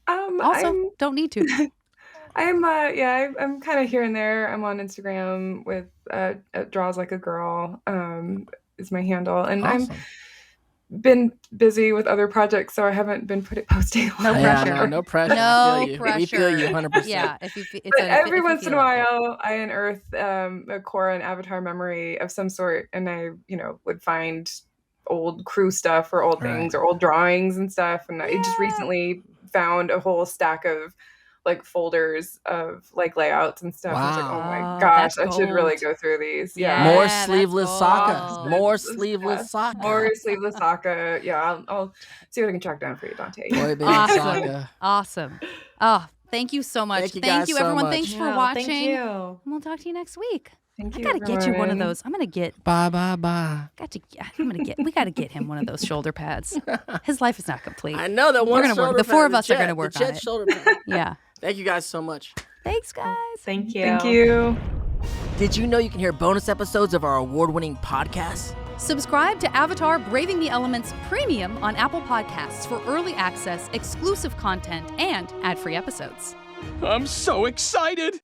Speaker 1: Also, don't need to.
Speaker 4: I'm kind of here and there. I'm on Instagram with draws like a girl is my handle, and
Speaker 2: Awesome.
Speaker 4: I'm been busy with other projects, so I haven't been posting.
Speaker 1: No
Speaker 2: Yeah,
Speaker 1: pressure.
Speaker 2: no pressure.
Speaker 1: No
Speaker 2: We feel you.
Speaker 1: pressure.
Speaker 2: We feel you 100%.
Speaker 1: Yeah. If you, it's
Speaker 4: But
Speaker 1: a,
Speaker 4: every
Speaker 1: if you
Speaker 4: once in a
Speaker 1: feel it.
Speaker 4: while, I unearth a Korra and Avatar memory of some sort, and I, would find old crew stuff or old things or old drawings and stuff. And I just recently found a whole stack of like folders of like layouts and stuff. I was like, oh
Speaker 1: Wow.
Speaker 4: my gosh,
Speaker 1: That's
Speaker 4: I should really
Speaker 1: gold.
Speaker 4: go through these.
Speaker 1: Yeah.
Speaker 4: Yeah.
Speaker 2: More
Speaker 1: that's
Speaker 2: sleeveless
Speaker 1: gold.
Speaker 2: Sokka. More
Speaker 4: Yes,
Speaker 2: sleeveless
Speaker 4: yes.
Speaker 2: Sokka.
Speaker 4: More sleeveless Sokka. Yeah, I'll see what I can track down for you, Dante.
Speaker 2: Boy, baby
Speaker 1: Awesome.
Speaker 2: Sokka.
Speaker 1: Awesome. Oh, thank you so much.
Speaker 2: Thank you guys so
Speaker 1: everyone.
Speaker 2: much.
Speaker 1: Thanks for
Speaker 3: Yeah,
Speaker 1: watching.
Speaker 3: Thank you.
Speaker 1: And we'll talk to you next week.
Speaker 4: Thank
Speaker 1: I
Speaker 4: you.
Speaker 1: gotta get you one of
Speaker 4: everyone.
Speaker 1: those. I'm gonna get.
Speaker 2: Bye.
Speaker 1: We gotta get him one of those shoulder pads. His life is not complete.
Speaker 2: I know that
Speaker 1: We're
Speaker 2: one
Speaker 1: gonna work.
Speaker 2: shoulder
Speaker 1: The four
Speaker 2: pad,
Speaker 1: of us
Speaker 2: the
Speaker 1: are gonna
Speaker 2: jet-
Speaker 1: work
Speaker 2: the
Speaker 1: on
Speaker 2: jet
Speaker 1: it.
Speaker 2: shoulder pad.
Speaker 1: Yeah.
Speaker 2: Thank you guys so much.
Speaker 1: Thanks, guys.
Speaker 3: Thank you.
Speaker 4: Thank you.
Speaker 2: Did you know you can hear bonus episodes of our award-winning podcast?
Speaker 1: Subscribe to Avatar Braving the Elements Premium on Apple Podcasts for early access, exclusive content, and ad-free episodes.
Speaker 5: I'm so excited!